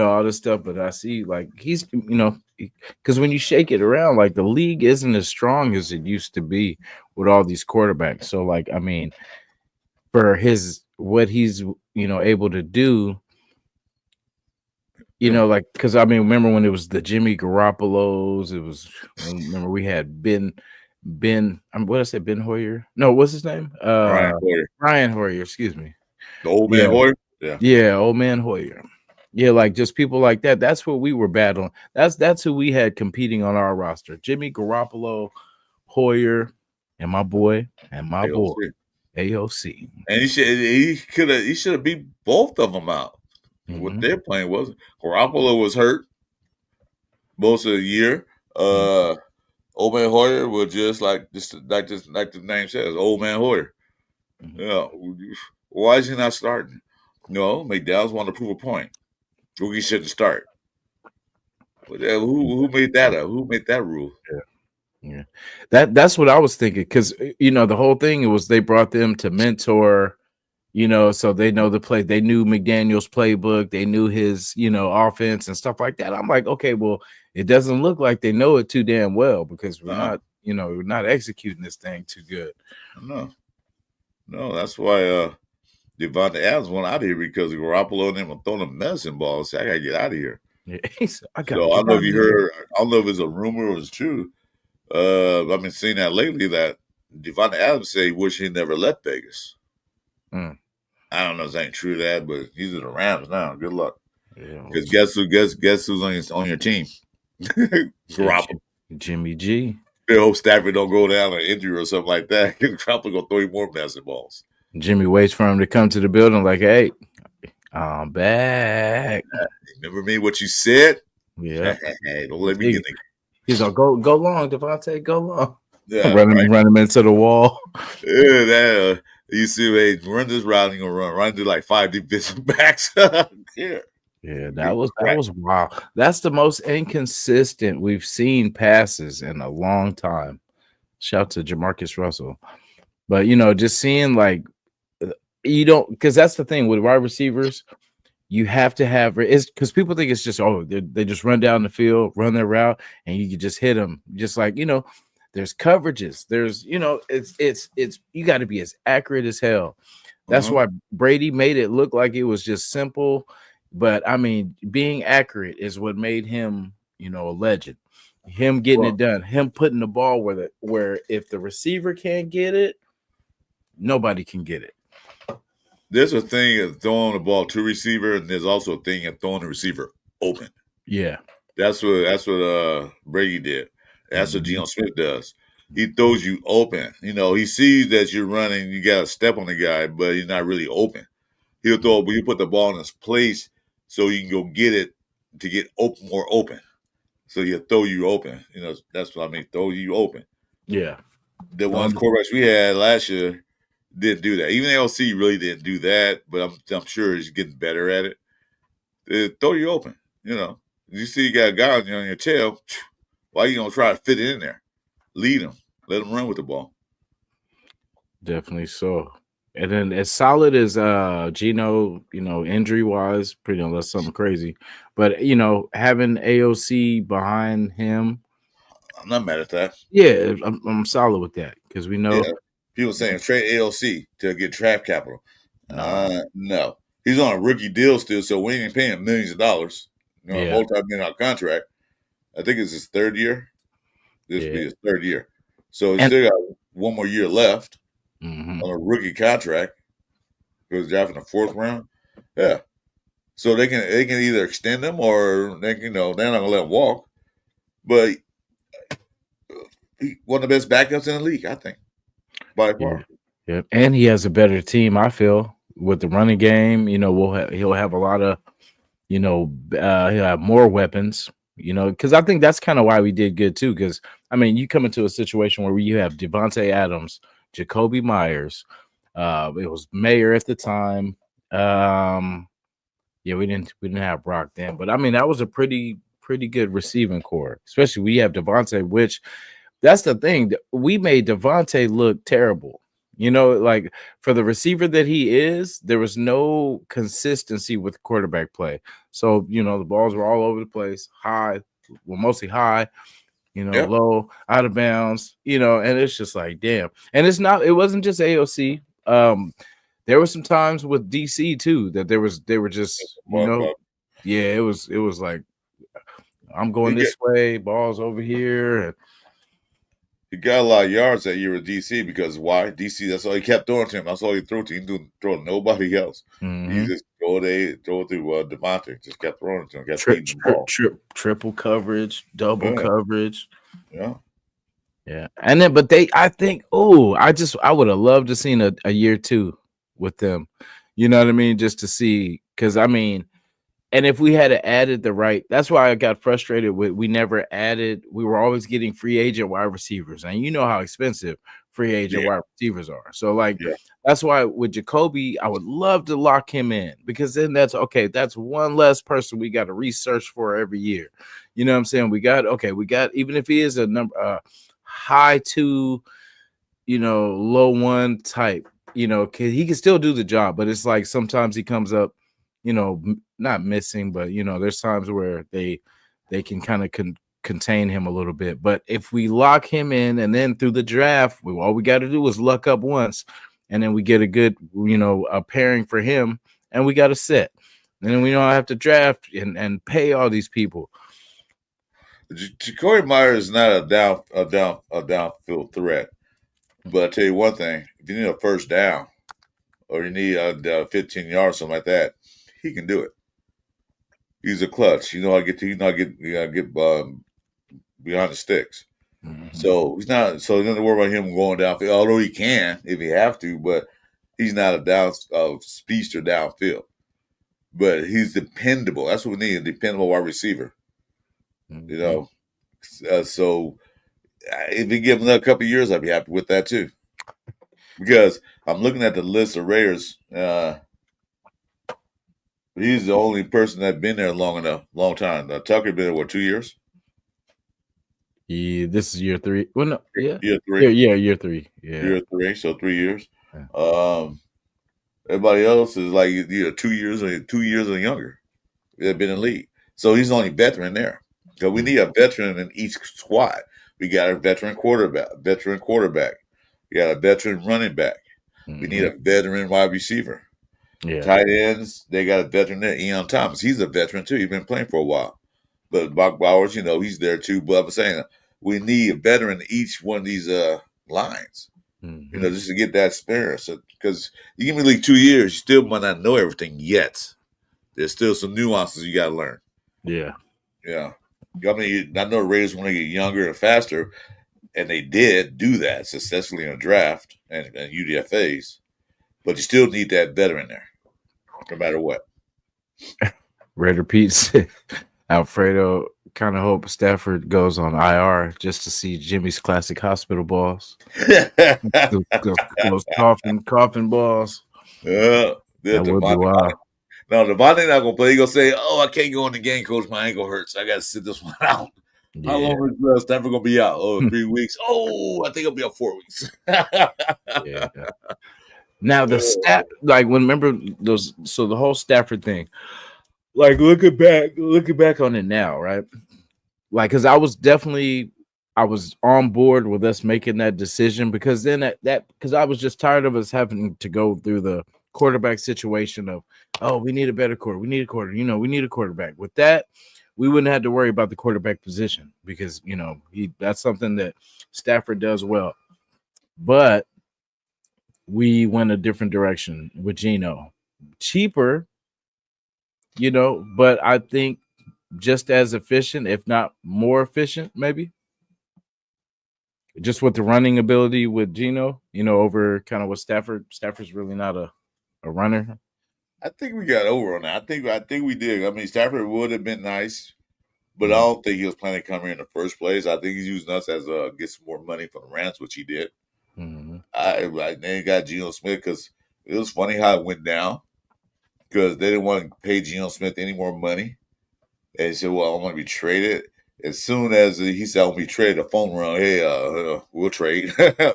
A: all this stuff, but I see like he's because when you shake it around, like the league isn't as strong as it used to be with all these quarterbacks. So like I mean, for his what he's able to do,
B: Yeah.
A: like because I mean, remember when it was the Jimmy Garoppolos? It was remember we had what did I say, Ben Hoyer? No, what's his name?
B: Ryan Hoyer,
A: Ryan Hoyer, excuse me.
B: the old man
A: Yeah,
B: Hoyer. Yeah.
A: yeah, old man Hoyer. Yeah, like just people like that. That's what we were battling. That's who we had competing on our roster. Jimmy Garoppolo, Hoyer, and my boy
B: AOC.
A: AOC.
B: And he should have beat both of them out. What
A: Hmm.
B: their plan was. Garoppolo was hurt most of the year.
A: Hmm.
B: Uh, Old Man Hoyer was just like the name says, Old Man Hoyer.
A: Hmm.
B: Yeah, why is he not starting? No, McDowell's want to prove a point. Rookie shouldn't start. But who made that up? Who made that rule?
A: Yeah, that's what I was thinking because the whole thing was they brought them to mentor, so they know the play. They knew McDaniel's playbook. They knew his offense and stuff like that. I'm like, okay, well, it doesn't look like they know it too damn well because
B: Uh-uh.
A: we're not executing this thing too good.
B: No, no. That's why Devontae Adams went out of here because Garoppolo and them were throwing them medicine balls. So I gotta get out of here.
A: Yeah, he said, I gotta
B: So I
A: get
B: don't know
A: out
B: if
A: of
B: you
A: here.
B: heard. I don't know if it's a rumor or it's true. I've been seeing that lately that Devontae Adams say he wish he never left Vegas.
A: Mm,
B: I don't know if that ain't true that, but he's in the Rams now. Good luck.
A: yeah,
B: Because guess who's on your team? Garoppolo.
A: Jimmy G.
B: I hope Stafford don't go down or injury or something like that. Garoppolo gonna throw you more medicine balls.
A: Jimmy waits for him to come to the building like, hey, I'm back.
B: Remember me? What you said?
A: Yeah.
B: Hey, don't let me get the.
A: He's like, go long, Devontae, go long.
B: Yeah, right.
A: Run him into the wall.
B: Yeah, you see, hey, run this route, you gonna run into like 5 defensive backs. Yeah,
A: Yeah,
B: get
A: that
B: cracked.
A: was wild. That's the most inconsistent we've seen passes in a long time. Shout to Jamarcus Russell. But just seeing like you don't because that's the thing with wide receivers. You have to have it's because people think it's just they just run down the field, run their route, and you can just hit them. Just like there's coverages. There's it's you got to be as accurate as hell. That's
B: Uh-huh.
A: why Brady made it look like it was just simple, but I mean, being accurate is what made him a legend. Him getting it
B: Well,
A: done, him putting the ball where if the receiver can't get it, nobody can get it.
B: there's a thing of throwing the ball to receiver, and there's also a thing of throwing the receiver open.
A: Yeah.
B: That's what Brady did. That's what
A: Mhm.
B: Geno Smith does. He throws you open. He sees that you're running, you got to step on the guy, but he's not really open. You put the ball in his place so you can go get it to get more open. So he'll throw you open. That's what I mean, throw you open.
A: Yeah.
B: The ones
A: Don't
B: quarterbacks we had last year didn't do that. Even LC really didn't do that, but I'm sure he's getting better at it. They throw you open. You see you got a guy on your tail. Why you gonna try to fit it in there? Lead him. Let him run with the ball.
A: definitely so. And then as solid as Gino, injury wise, pretty unless something crazy. But having AOC behind him,
B: I'm not mad at that.
A: yeah, I'm solid with that because we know
B: Yeah. People saying trade ALC to get draft capital.
A: no.
B: No. He's on a rookie deal still, so we ain't paying millions of dollars. a
A: Yeah.
B: multi-million-dollar contract. I think it's his third year. This will
A: Yeah.
B: be his third year. So he's
A: And
B: still got one more year left
A: mhm.
B: on a rookie contract. He was drafted in the fourth round. Yeah. So they can either extend him or they're not gonna let him walk. But he one of the best backups in the league, I think, by
A: Yeah.
B: far.
A: Yep. And he has a better team, I feel, with the running game. He'll have a lot of, he'll have more weapons, because I think that's kind of why we did good too. Because I mean, you come into a situation where you have Devontae Adams, Jacoby Myers, it was Mayer at the time. Yeah, we didn't have Brock then, but I mean that was a pretty good receiving core, especially we have Devontae, which that's the thing. We made Devontae look terrible. Like for the receiver that he is, there was no consistency with quarterback play. So, the balls were all over the place, high, well, mostly high,
B: Yep.
A: low, out of bounds, and it's just like, damn. And it wasn't just AOC. There were some times with DC too that they were just,
B: But
A: yeah, it was like I'm going
B: he get
A: this way, balls over here. And,
B: he got a lot of yards that year with DC because why? DC, that's all he kept throwing to him. That's all he threw to. He didn't throw to nobody else. He
A: mhm.
B: just throw it to Devontae. Just kept throwing it to him, kept
A: Tri-
B: feeding the
A: tri-
B: ball.
A: triple coverage, double
B: Yeah,
A: coverage.
B: yeah.
A: Yeah. And then, but I think, I would have loved to seen a year two with them. You know what I mean? Just to see, because I mean, and if we had added the right, that's why I got frustrated with we never added, we were always getting free agent wide receivers. And you know how expensive free agent
B: Yeah,
A: wide receivers are. So, like,
B: yeah.
A: that's why with Jacoby, I would love to lock him in because then that's okay. That's one less person we got to research for every year. You know what I'm saying? We got, even if he is a number, high two, low one type, he can still do the job, but it's like sometimes he comes up, not missing, but there's times where they can kind of contain him a little bit. But if we lock him in and then through the draft, all we got to do is luck up once, and then we get a good, a pairing for him, and we got a set. And then we don't have to draft and pay all these people.
B: Jacoby Myers is not a downfield threat. But I tell you one thing: if you need a first down or you need 15 yards, something like that, he can do it. He's a clutch. You know how to get to. You know how to get behind the sticks.
A: Mhm.
B: So he's not. So you don't have to worry about him going downfield. Although he can if he have to, but he's not a speedster downfield. But he's dependable. That's what we need—a dependable wide receiver. You
A: Mhm.
B: know. So if you give him another couple of years, I'd be happy with that too. Because I'm looking at the list of Raiders. He's the only person that's been there long time. Tucker been there, what, 2 years?
A: Yeah, this is year three. Well, no, yeah,
B: Year
A: yeah,
B: three.
A: yeah, year three. Yeah.
B: Year three, so 3 years.
A: Yeah.
B: Everybody else is like either 2 years or younger. They've been in the league. So he's the only veteran there. So we need a veteran in each squad. We got a veteran quarterback. We got a veteran running back. We need
A: Mhm.
B: a veteran wide receiver.
A: Yeah.
B: Tight ends, they got a veteran there. Ian Thomas, he's a veteran too. He's been playing for a while. But Brock Bowers, he's there too. But I'm saying we need a veteran in each one of these lines,
A: Mhm.
B: just to get that experience. Because you give me like 2 years, you still might not know everything yet. There's still some nuances you got to learn.
A: Yeah.
B: Yeah. I mean, I know the Raiders want to get younger and faster, and they did do that successfully in a draft and UDFAs. But you still need that veteran there, no matter what.
A: Raider Pete said, Alfredo kind of hope Stafford goes on IR just to see Jimmy's classic hospital balls. Those coughing balls.
B: Yeah,
A: That would be
B: Devontae.
A: wild.
B: No, Devontae not gonna play. He gonna say, "Oh, I can't go in the game, coach. My ankle hurts. I got to sit this one out." How
A: Yeah.
B: long is Stafford gonna be out? Oh, 3 weeks. Oh, I think he'll be out 4 weeks.
A: Yeah. Now the stat, like remember those, so the whole Stafford thing, like looking back on it now, right? Like, because I was on board with us making that decision because then that because I was just tired of us having to go through the quarterback situation of, oh, we need a better quarter. We need a quarter. We need a quarterback. With that, we wouldn't have to worry about the quarterback position because, that's something that Stafford does well. But we went a different direction with Geno. Cheaper, but I think just as efficient, if not more efficient, maybe. Just with the running ability with Geno, over kind of with Stafford. Stafford's really not a runner.
B: I think we got over on that. I think we did. I mean, Stafford would have been nice, but I don't think he was planning to come here in the first place. I think he's using us as get some more money from the Rams, which he did.
A: Mm-hmm.
B: I then got Geno Smith because it was funny how it went down because they didn't want to pay Geno Smith any more money. And he said, "Well, I want to be traded." As soon as he said, "I want to be traded," the phone rang. Hey, we'll trade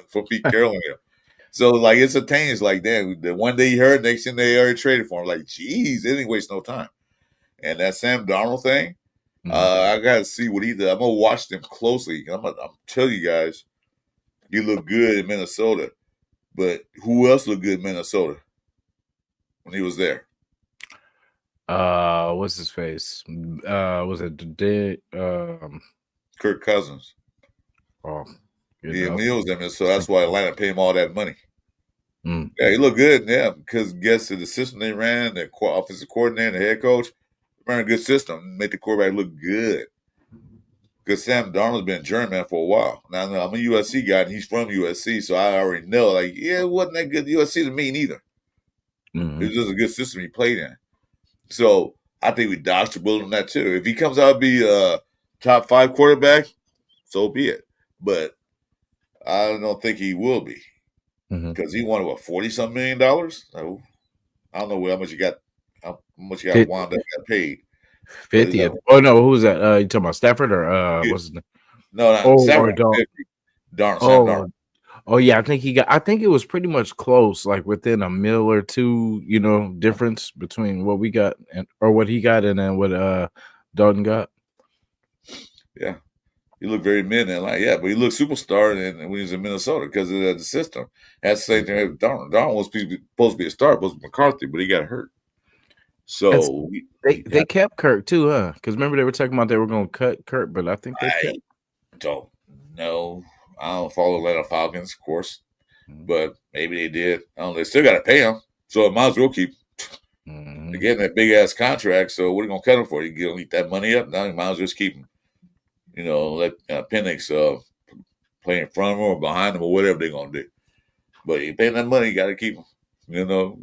B: for Pete Carroll here. So like it's a thing. It's like damn. The one day he heard, next thing they already traded for him. Like, geez, they didn't waste no time. And that Sam Darnold thing, I gotta see what he did. I'm gonna watch them closely. I'm tell you guys, he looked good in Minnesota. But who else looked good in Minnesota when he was there?
A: What's his face? Was it
B: Kirk Cousins?
A: Oh,
B: yeah, when he was there, so that's why Atlanta paid him all that money.
A: Mm.
B: Yeah, he looked good. Yeah, because guess the system they ran, the offensive coordinator, the head coach, ran a good system, made the quarterback look good. Because Sam Darnold's been a German for a while. Now I'm a USC guy, and he's from USC, so I already know. Like, yeah, it wasn't that good USC to me neither.
A: Mm-hmm.
B: It was just a good system he played in. So I think we dodged a bullet on that too. If he comes out to be a top 5 quarterback, so be it. But I don't think he will be because he wanted $40-something million. So I don't know how much you got. How much you got wound up got paid.
A: 50th. Oh no, who's that? You talking about Stafford or what's his name?
B: No, Stafford. Darnold. Sam Darnold.
A: Oh yeah, I think it was pretty much close, like within a mil or two, difference between what we got or what he got and then what Dalton got.
B: Yeah. He looked very mid and like, yeah, but he looked superstar when he was in Minnesota because of the system. That's the same thing with Darnold. Darnold was supposed to be a star, supposed to be McCarthy, but he got hurt. So
A: they kept Kirk too, huh? Because remember they were talking about they were going to cut Kirk, but I think they kept.
B: Don't know. I don't follow Atlanta Falcons, of course, but maybe they did. I don't know. They still got to pay him, so it might as well keep. They're getting that big ass contract, so what are you going to cut him for? You going to eat that money up? Now you might as well just keep him. Let Penix play in front of him or behind him or whatever they're going to do. But you paying that money, you got to keep him.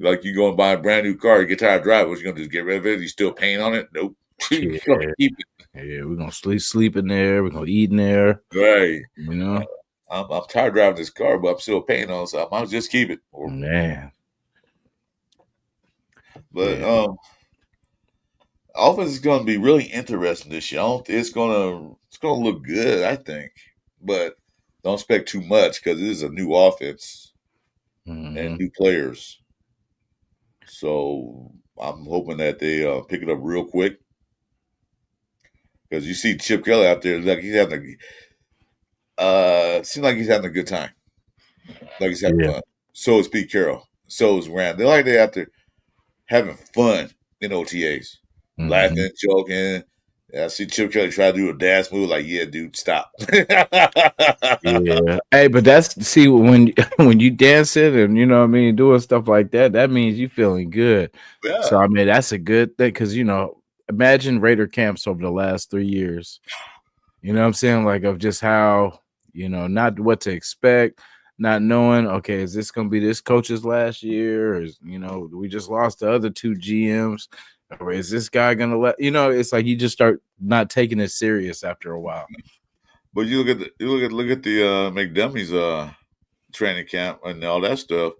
B: Like you go and buy a brand new car, you get tired of driving, what you going to just get rid of it? You still paying on it? Nope.
A: Yeah. We're going to sleep in there. We're going to eat in there.
B: Right. I'm tired of driving this car, but I'm still paying on it, so I might just keep it.
A: Man.
B: But offense is going to be really interesting this year. It's going to look good, I think, but don't expect too much because it is a new offense and new players. So I'm hoping that they pick it up real quick because you see Chip Kelly out there, like he's having seems like he's having a good time, like he's having fun. So is Pete Carroll. So is Rand. They're out there having fun in OTAs. Laughing, joking. I see Chip Kelly try to do a dance move. Like, yeah, dude, stop.
A: Yeah. Hey, but see when you dancing and doing stuff like that, that means you feeling good. Yeah. So I mean, that's a good thing because imagine Raider camps over the last 3 years. You know what I'm saying? Like of just how not what to expect. Not knowing, okay, is this going to be this coach's last year? Or is, we just lost the other 2 GMs. Or is this guy going to let, it's like you just start not taking it serious after a while.
B: But you look at the McDummie's training camp and all that stuff.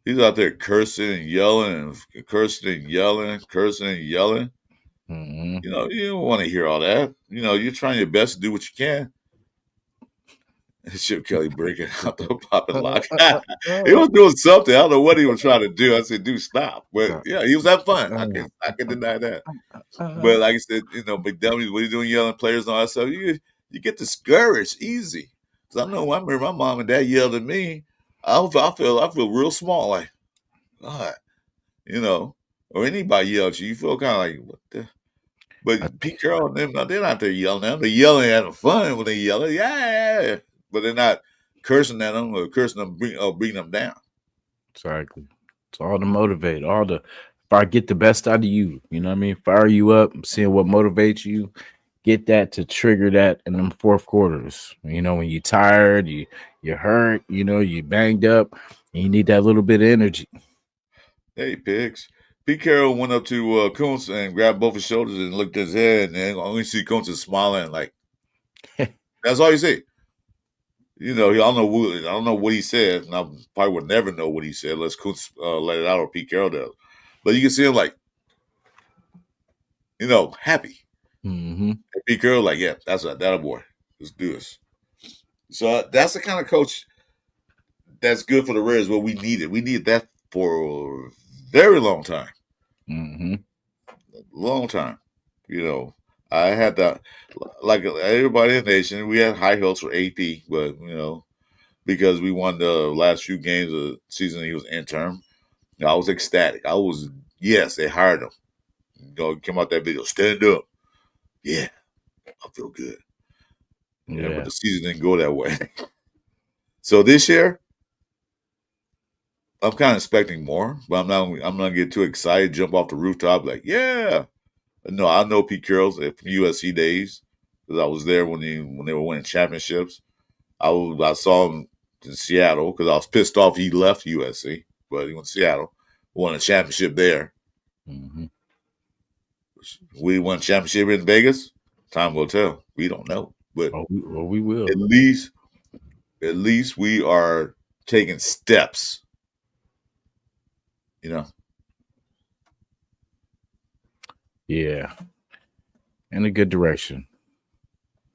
B: He's out there cursing and yelling and cursing and yelling, cursing and yelling. You don't want to hear all that. You're trying your best to do what you can. Chip Kelly breaking out the pop and lock. He was doing something. I don't know what he was trying to do. I said, dude, stop. But yeah, he was having fun. I can deny that. But like I said, McDummie, what are you doing yelling at players and all that stuff? You get discouraged easy. Because I remember my mom and dad yelled at me. I feel real small. Like, God, or anybody yell at you, you feel kind of like, what the?
A: I,
B: But Pete Carroll and them, they're not there yelling at them. They're yelling at them fun when they yell at, yeah, but they're not cursing at them or cursing them, bringing them down.
A: exactly. It's all to motivate. All the if I get the best out of you, you know what I mean? Fire you up, seeing what motivates you, get that to trigger that in them fourth quarters. You know, when you're tired, you're hurt, you banged up, and you need that little bit of energy.
B: Hey, pigs. Pete Carroll went up to Kuntz and grabbed both his shoulders and looked at his head, and then only see Kuntz is smiling like, that's all you see. I don't know what he said, and I probably would never know what he said unless Kuntz let it out or Pete Carroll does. But you can see him like, happy.
A: Mm-hmm.
B: And Pete Carroll like, yeah, that's that a boy. Let's do this. So that's the kind of coach that's good for the Raiders. What we needed. We needed that for a very long time.
A: Mm-hmm.
B: Long time. I had that, like everybody in the nation, we had high hopes for AP, but, because we won the last few games of the season, he was interim. I was ecstatic. Yes, they hired him. Came out that video, stand up. Yeah, I feel good. Yeah, but the season didn't go that way. So this year, I'm kind of expecting more, but I'm not gonna get too excited, jump off the rooftop like, yeah. No, I know Pete Carroll's from USC days because I was there when they were winning championships. I saw him in Seattle because I was pissed off he left USC, but he went to Seattle, won a championship there.
A: Mm-hmm.
B: We won a championship in Vegas. Time will tell. We don't know, but
A: we will.
B: At least we are taking steps.
A: Yeah, in a good direction.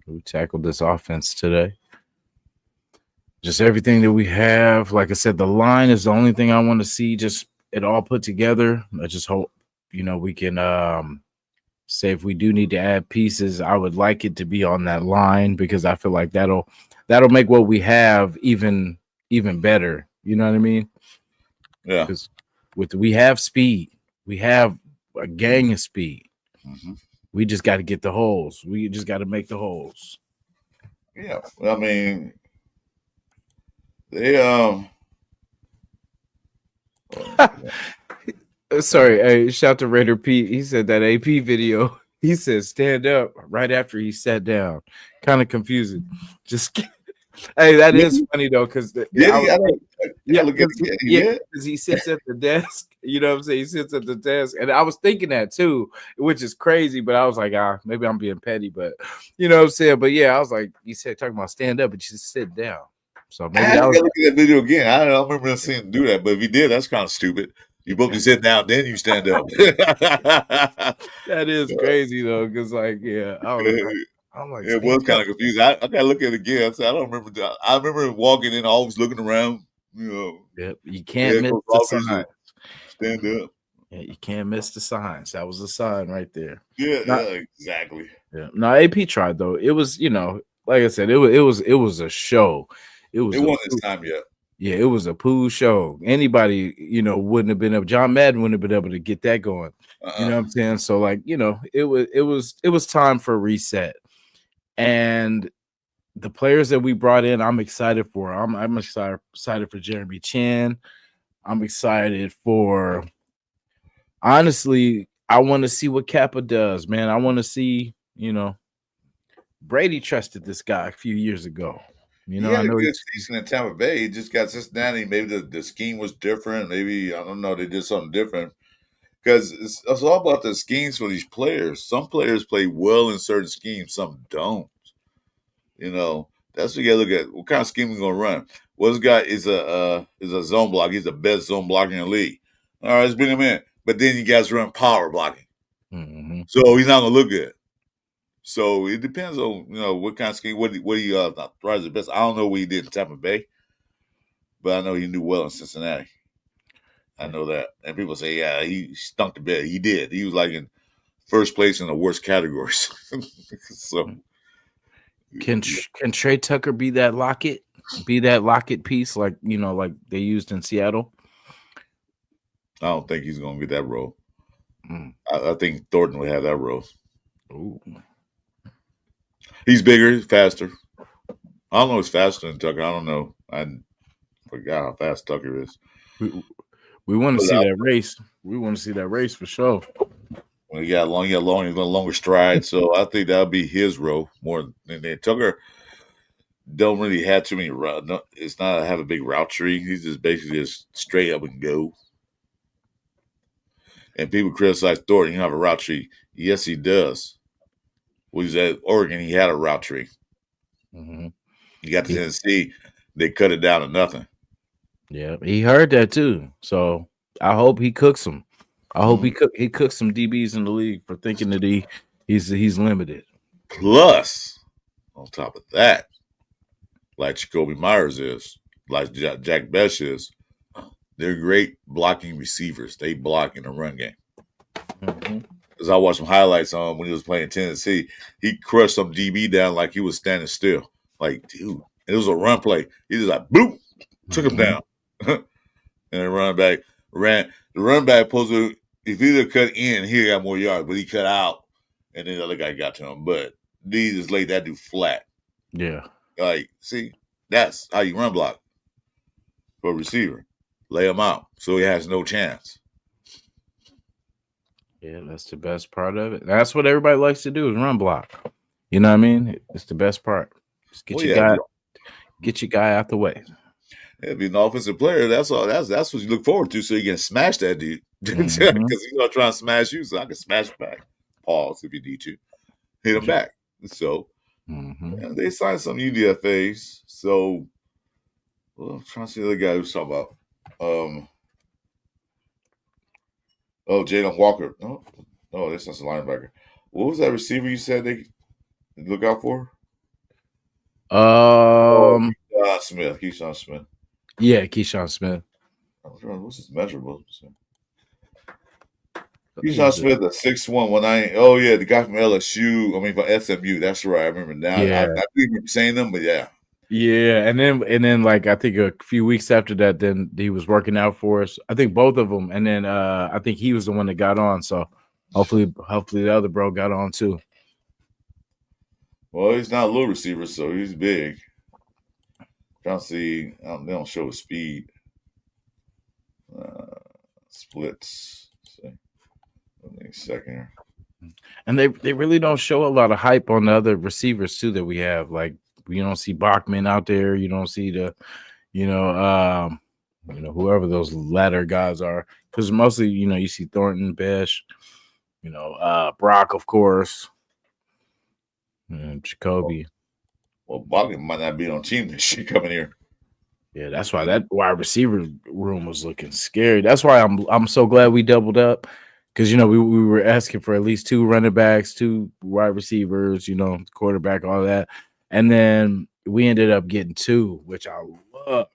A: We tackled this offense today. Just everything that we have. Like I said, the line is the only thing I want to see. Just it all put together. I just hope we can say if we do need to add pieces, I would like it to be on that line because I feel like that'll make what we have even better. You know what I mean?
B: Yeah.
A: Because we have speed, we have a gang of speed.
B: Mm-hmm.
A: We just got to get the holes. We just got to make the holes.
B: Yeah, I mean, they
A: Sorry, hey, shout to Raider Pete. He said that AP video. He said stand up right after he sat down. Kind of confusing. Just hey, that is funny though, because because he sits at the desk. You know what I'm saying? He sits at the desk, and I was thinking that too, which is crazy. But I was like, maybe I'm being petty, but you know what I'm saying. But yeah, I was like, you said talking about stand up, but you just sit down. So maybe
B: I look at that video again. I don't remember seeing him do that, but if he did, that's kind of stupid. You both be sitting down, then you stand up.
A: That is crazy though, because I'm like,
B: it was kind of confusing. I gotta look at it again. I said, I don't remember that. I remember walking in, always looking around.
A: Yep, you can't miss the signs.
B: Stand up.
A: Yeah, you can't miss the signs. That was a sign right there.
B: Yeah, exactly.
A: Yeah. No, AP tried though. It was, like I said, it was a show. It
B: wasn't his time yet.
A: Yeah, it was a poo show. Anybody, wouldn't have been up. John Madden wouldn't have been able to get that going. You know what I'm saying? So, like, it was time for a reset. And the players that we brought in, I'm excited for. I'm excited for Jeremy Chin. I'm excited for. Honestly, I want to see what Kappa does, man. I want to see, Brady trusted this guy a few years ago.
B: He had a good season in Tampa Bay. He just got Cincinnati. Maybe the scheme was different. Maybe, I don't know, they did something different. Because it's all about the schemes for these players. Some players play well in certain schemes, some don't. That's what you gotta look at. What kind of scheme we gonna run? Well, this guy is a zone block. He's the best zone blocker in the league. All right, let's bring him in. But then you guys run power blocking.
A: Mm-hmm.
B: So he's not gonna look good. So it depends on what kind of scheme. What he thrives the best. I don't know what he did in Tampa Bay, but I know he knew well in Cincinnati. I know that, and people say, yeah, he stunk to bed. He did. He was like in first place in the worst categories. So
A: can Trey Tucker be that Lockett piece like like they used in Seattle?
B: I don't think he's going to get that role.
A: Mm.
B: I think Thornton would have that role.
A: Ooh.
B: He's bigger, he's faster. I don't know if he's faster than Tucker. I don't know. I forgot how fast Tucker is.
A: We, we want to
B: But
A: see that race. We want to see that race for sure.
B: when he got longer stride. So I think that'll be his role more than Tucker. Don't really have too many route. No, it's not have a big route tree. He's just basically just straight up and go. And people criticize Thornton. You don't have a route tree. Yes, he does. When he was at Oregon, he had a route tree.
A: Mm-hmm.
B: He got to Tennessee, they cut it down to nothing.
A: Yeah, he heard that too. So I hope he cooks them. I hope he cooks some DBs in the league for thinking that he's limited.
B: Plus, on top of that, like Jacoby Myers is, like Jack Bech is, they're great blocking receivers. They block in the run game.
A: Mm-hmm.
B: Because I watched some highlights on when he was playing Tennessee. He crushed some DB down like he was standing still. Like, dude, it was a run play. He just like, boop, took him down. And the running back ran. The running back supposed to, if he would cut in, he got more yards, but he cut out, and then the other guy got to him. But he just laid that dude flat.
A: Yeah.
B: Like, see, that's how you run block for a receiver. Lay him out so he has no chance.
A: Yeah, that's the best part of it. That's what everybody likes to do is run block. You know what I mean? It's the best part. Just get your guy out the way.
B: It'd be an offensive player. That's all. That's what you look forward to. So you can smash that dude because he's gonna try and smash you. So I can smash back. Pause if you need to. Hit him back. So they signed some UDFAs. So I'm trying to see the other guy who's talking about. Jalen Walker. No, that's not a linebacker. What was that receiver you said they look out for? Keyshawn Smith.
A: Yeah, Keyshawn Smith.
B: What's his measurables? Keyshawn Smith, a 6'1", 190. Oh yeah, the guy from LSU. I mean, from SMU. That's right. I remember now.
A: Yeah.
B: I didn't remember saying them, but yeah.
A: Yeah, and then like I think a few weeks after that, then he was working out for us. I think both of them, and then I think he was the one that got on. So hopefully the other bro got on too.
B: Well, he's not a little receiver, so he's big. Trying to see, they don't show his speed. Splits. Let's see. Second.
A: And they really don't show a lot of hype on the other receivers too that we have. Like you don't see Bachman out there. You don't see the, whoever those latter guys are, because mostly you see Thornton, Besh, Brock, of course, and Jacoby.
B: Well, Bachman might not be on team this year coming here.
A: Yeah, that's why that wide receiver room was looking scary. That's why I'm so glad we doubled up. Because, we were asking for at least 2 running backs, 2 wide receivers, quarterback, all that. And then we ended up getting 2, which I love.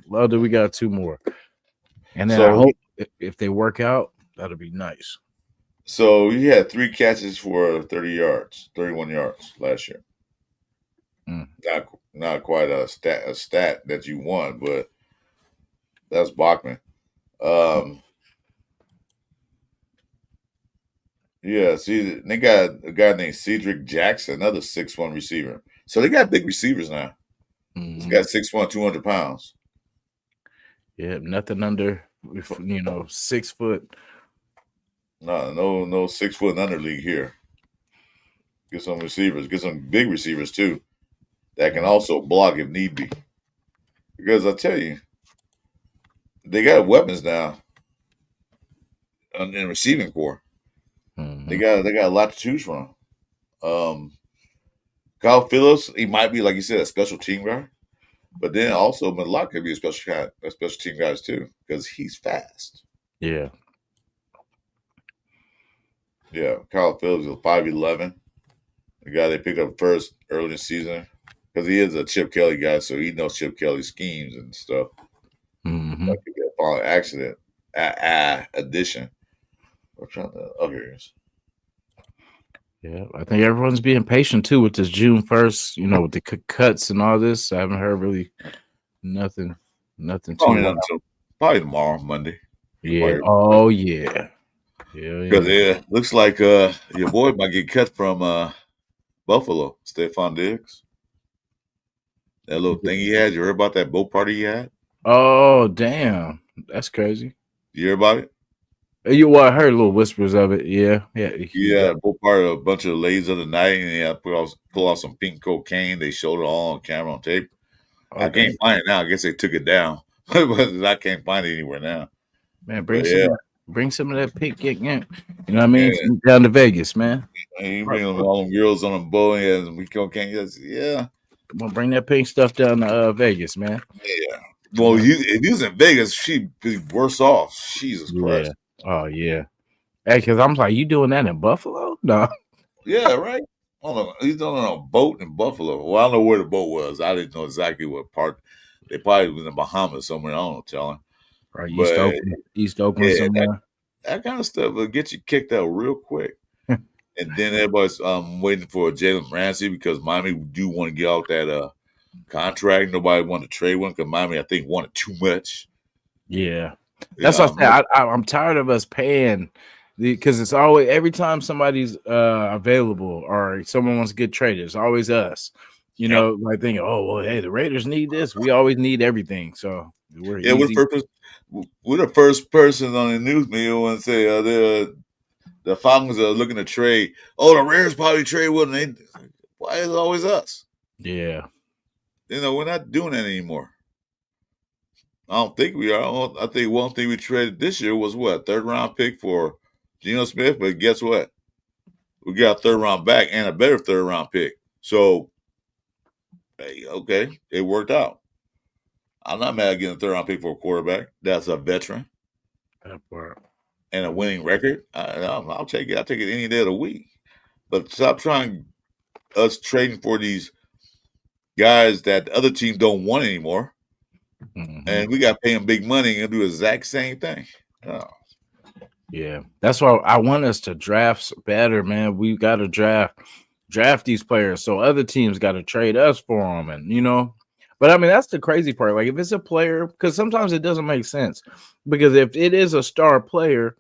A: Love that we got 2 more. And then I hope if they work out, that'll be nice.
B: So you had 3 catches for 31 yards last year. Not quite a stat that you won, but that's Bachman. Yeah, see, they got a guy named Cedric Jackson, another 6'1" receiver. So they got big receivers now. He's got 6'1", 200 pounds.
A: Yeah, nothing under, 6 foot.
B: No 6 foot and under league here. Get some receivers, get some big receivers too, that can also block if need be. Because I tell you, they got weapons now in receiving core. They got a lot to choose from. Kyle Phillips, he might be, like you said, a special team guy, but then also Malak could be a special team guy too because he's fast.
A: Yeah.
B: Yeah, Kyle Phillips is 5'11", the guy they picked up first early in the season because he is a Chip Kelly guy, so he knows Chip Kelly's schemes and stuff. That could be a falling accident addition. We're trying to. Oh, here it is.
A: Yeah, I think everyone's being patient too with this June 1st, with the cuts and all this. I haven't heard really nothing too
B: Probably tomorrow, Monday.
A: Yeah. Oh yeah. Yeah.
B: Because
A: Yeah.
B: it looks like your boy might get cut from Buffalo, Stephon Diggs. That little thing he had. You heard about that boat party he had?
A: Oh damn. That's crazy.
B: You hear about it?
A: You well, I heard little whispers of it. Yeah. Yeah. He
B: Yeah,
A: got
B: boat party a bunch of ladies of the night, and they had pull out some pink cocaine. They showed it all on camera on tape.
A: oh
B: I can't
A: damn.
B: find it now. I guess they took it down, but I can't find it anywhere now.
A: Man,
B: But yeah,
A: bring some of that pink ink. You know what I mean?
B: yeah,
A: Down to Vegas, man.
B: you bring all them girls on a boat and we cocaine. Yes, yeah,
A: Come on, bring that pink stuff down to Vegas, man.
B: yeah. Well, if he was in Vegas, she'd be worse off. Jesus
A: Yeah.
B: Christ.
A: Oh yeah. Hey, because I'm like, you doing that in Buffalo? No.
B: Yeah, right. He's on a boat in Buffalo. Well, I don't know where the boat was. I didn't know exactly what part. They probably was in the Bahamas somewhere. I don't know, telling.
A: Or
B: But
A: East Oakland
B: yeah,
A: somewhere.
B: that kind of stuff will get you kicked out real quick. And then everybody's waiting for Jalen Ramsey because Miami do want to get out that contract. Nobody wanted to trade one because Miami, I think, wanted too much.
A: Yeah. That's
B: Yeah,
A: what I said. I'm tired of us paying because it's always every time somebody's available or someone wants to get traded, it's always us. You
B: yeah.
A: know, like thinking, oh well, hey, the Raiders need this. We always need everything. So we're
B: Yeah,
A: easy.
B: we're the first person on the news media when say the Falcons are looking to trade. Oh, the Raiders probably trade with them. Why is it always us?
A: Yeah.
B: You know, we're not doing that anymore. I don't think we are. I think one thing we traded this year was what, third round pick for Geno Smith. But guess what? We got a third round back and a better third round pick. So, hey, okay, it worked out. I'm not mad at getting a third round pick for a quarterback. That's a veteran
A: That part.
B: and a winning record. I'll take it. I'll take it any day of the week. But stop trying us trading for these guys that the other team don't want anymore.
A: Mm-hmm.
B: And we got to pay them big money and do the exact same thing. Oh.
A: Yeah, that's why I want us to draft better, man. We got to draft these players, so other teams got to trade us for them, and you know. But I mean, that's the crazy part. Like, if it's a player, because sometimes it doesn't make sense. Because if it is a star player,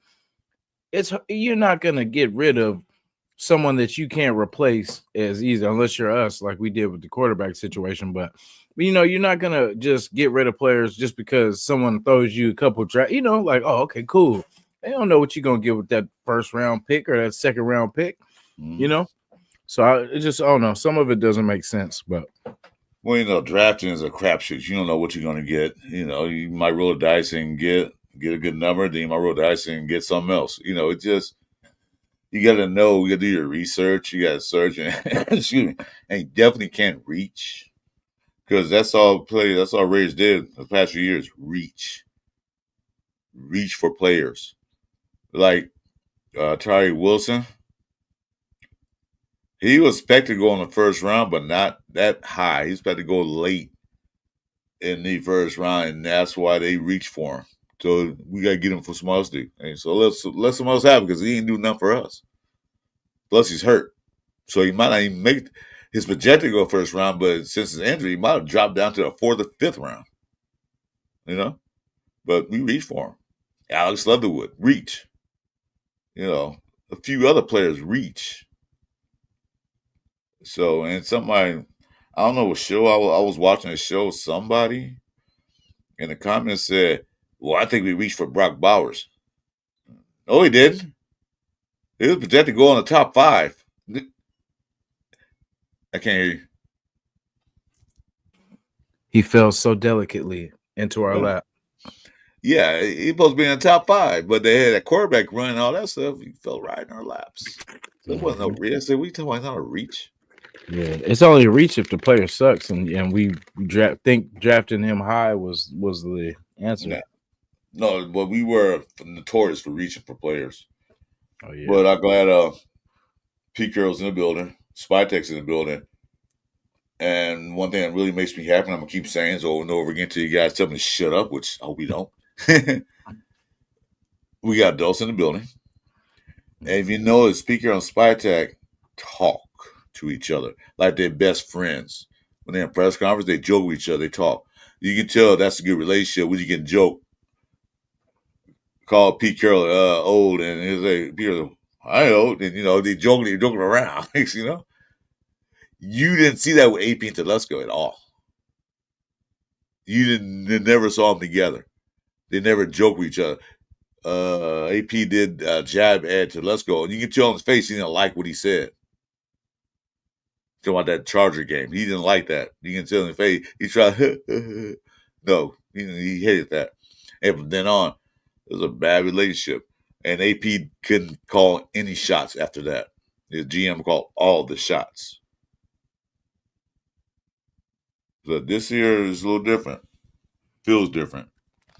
A: you're not gonna get rid of someone that you can't replace as easy, unless you're us, like we did with the quarterback situation. But you know, you're not gonna just get rid of players just because someone throws you a couple draft. You know, like, oh, okay, cool. They don't know what you're gonna get with that first round pick or that second round pick. You know, so I don't know. Some of it doesn't make sense, but
B: well, you know, drafting is a crapshoot. You don't know what you're going to get. You know, you might roll a dice and get a good number, then you might roll a dice and get something else. You know, it just you got to know. You got to do your research. You got to search, and excuse me, and you definitely can't reach because that's all Raiders did the past few years. Reach for players like Tyree Wilson. He was expected to go in the first round, but not that high. He's expected to go late in the first round, and that's why they reached for him. So we got to get him for some else to do. And so let someone else have it because he ain't do nothing for us. Plus, he's hurt. So he might not even make his projected to go first round, but since his injury, he might have dropped down to the fourth or fifth round. You know? But we reached for him. Alex Leatherwood, reach. You know, a few other players reach. So, and somebody, I don't know what show I was watching a show, somebody in the comments said, well, I think we reached for Brock Bowers. No, he didn't. He was projected to go in the top 5. I can't hear you.
A: he fell so delicately into our lap.
B: Yeah, he supposed to be in the top 5, but they had a quarterback run and all that stuff. He fell right in our laps. So it wasn't no reach. I said, we talking about not a reach.
A: Yeah, it's only a reach if the player sucks, and we think drafting him high was the answer.
B: No, but we were notorious for reaching for players.
A: Oh yeah.
B: But I'm glad Pete Carroll's in the building, Spytek's in the building. And one thing that really makes me happy, I'm gonna keep saying this over and over again till you guys tell me to shut up, which I hope we don't. We got adults in the building. And if you notice, Pete Carroll and Spytek talk to each other like they're best friends. When they're in press conference, they joke with each other, they talk. You can tell that's a good relationship when you can joke called Pete Carroll old, and he was like, Peter, I ain't old, and they're joking around. You didn't see that with AP and Telesco at all. They never saw them together. They never joked with each other. AP did jab at Telesco, and you can tell on his face he didn't like what he said. Talking about that Charger game, he didn't like that. You can tell in his face he tried. No, he hated that. And from then on, it was a bad relationship. And AP couldn't call any shots after that. His GM called all the shots. But this year is a little different. Feels different.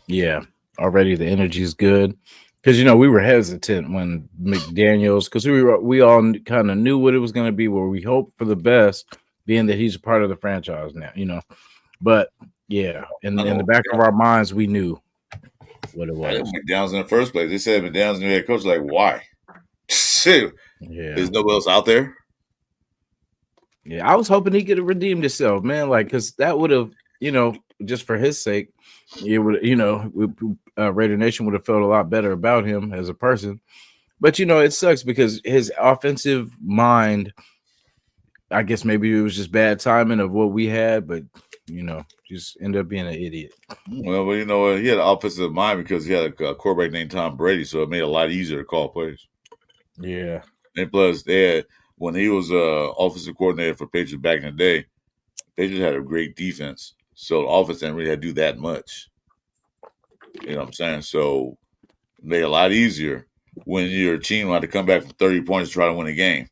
A: Yeah, already the energy is good because we were hesitant when McDaniels, because we all kind of knew what it was going to be, where we hoped for the best, being that he's a part of the franchise now. But yeah, in the back of our minds, we knew what it
B: I
A: was.
B: didn't McDaniels in the first place. They said McDaniels new head coach. Like, why? Shit.
A: Yeah,
B: There's nobody else out there.
A: Yeah, I was hoping he could have redeemed himself, man. Like, because that would have, just for his sake, it would, Raider Nation would have felt a lot better about him as a person. But it sucks because his offensive mind, I guess maybe it was just bad timing of what we had, but just ended up being an idiot.
B: Well, but he had an offensive mind because he had a quarterback named Tom Brady, so it made it a lot easier to call plays.
A: Yeah.
B: And plus, when he was offensive coordinator for Patriots back in the day, Patriots had a great defense, so the offense didn't really have to do that much. You know what I'm saying? So it made it a lot easier when your team had to come back from 30 points to try to win a game.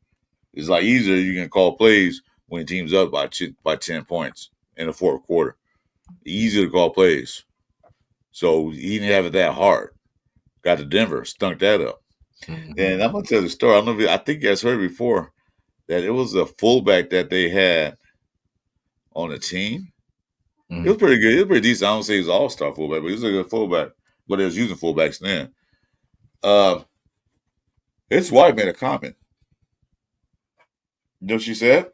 B: It's like easier you can call plays when your team's up by 10 points in the fourth quarter. Easier to call plays. So he didn't have it that hard. Got to Denver, stunk that up. Mm-hmm. And I'm gonna tell the story. I think you guys heard before that it was a fullback that they had on the team. Mm-hmm. It was pretty good. It was pretty decent. I don't say he was an all-star fullback, but he was a good fullback. But they was using fullbacks then. His wife made a comment. You know what she said?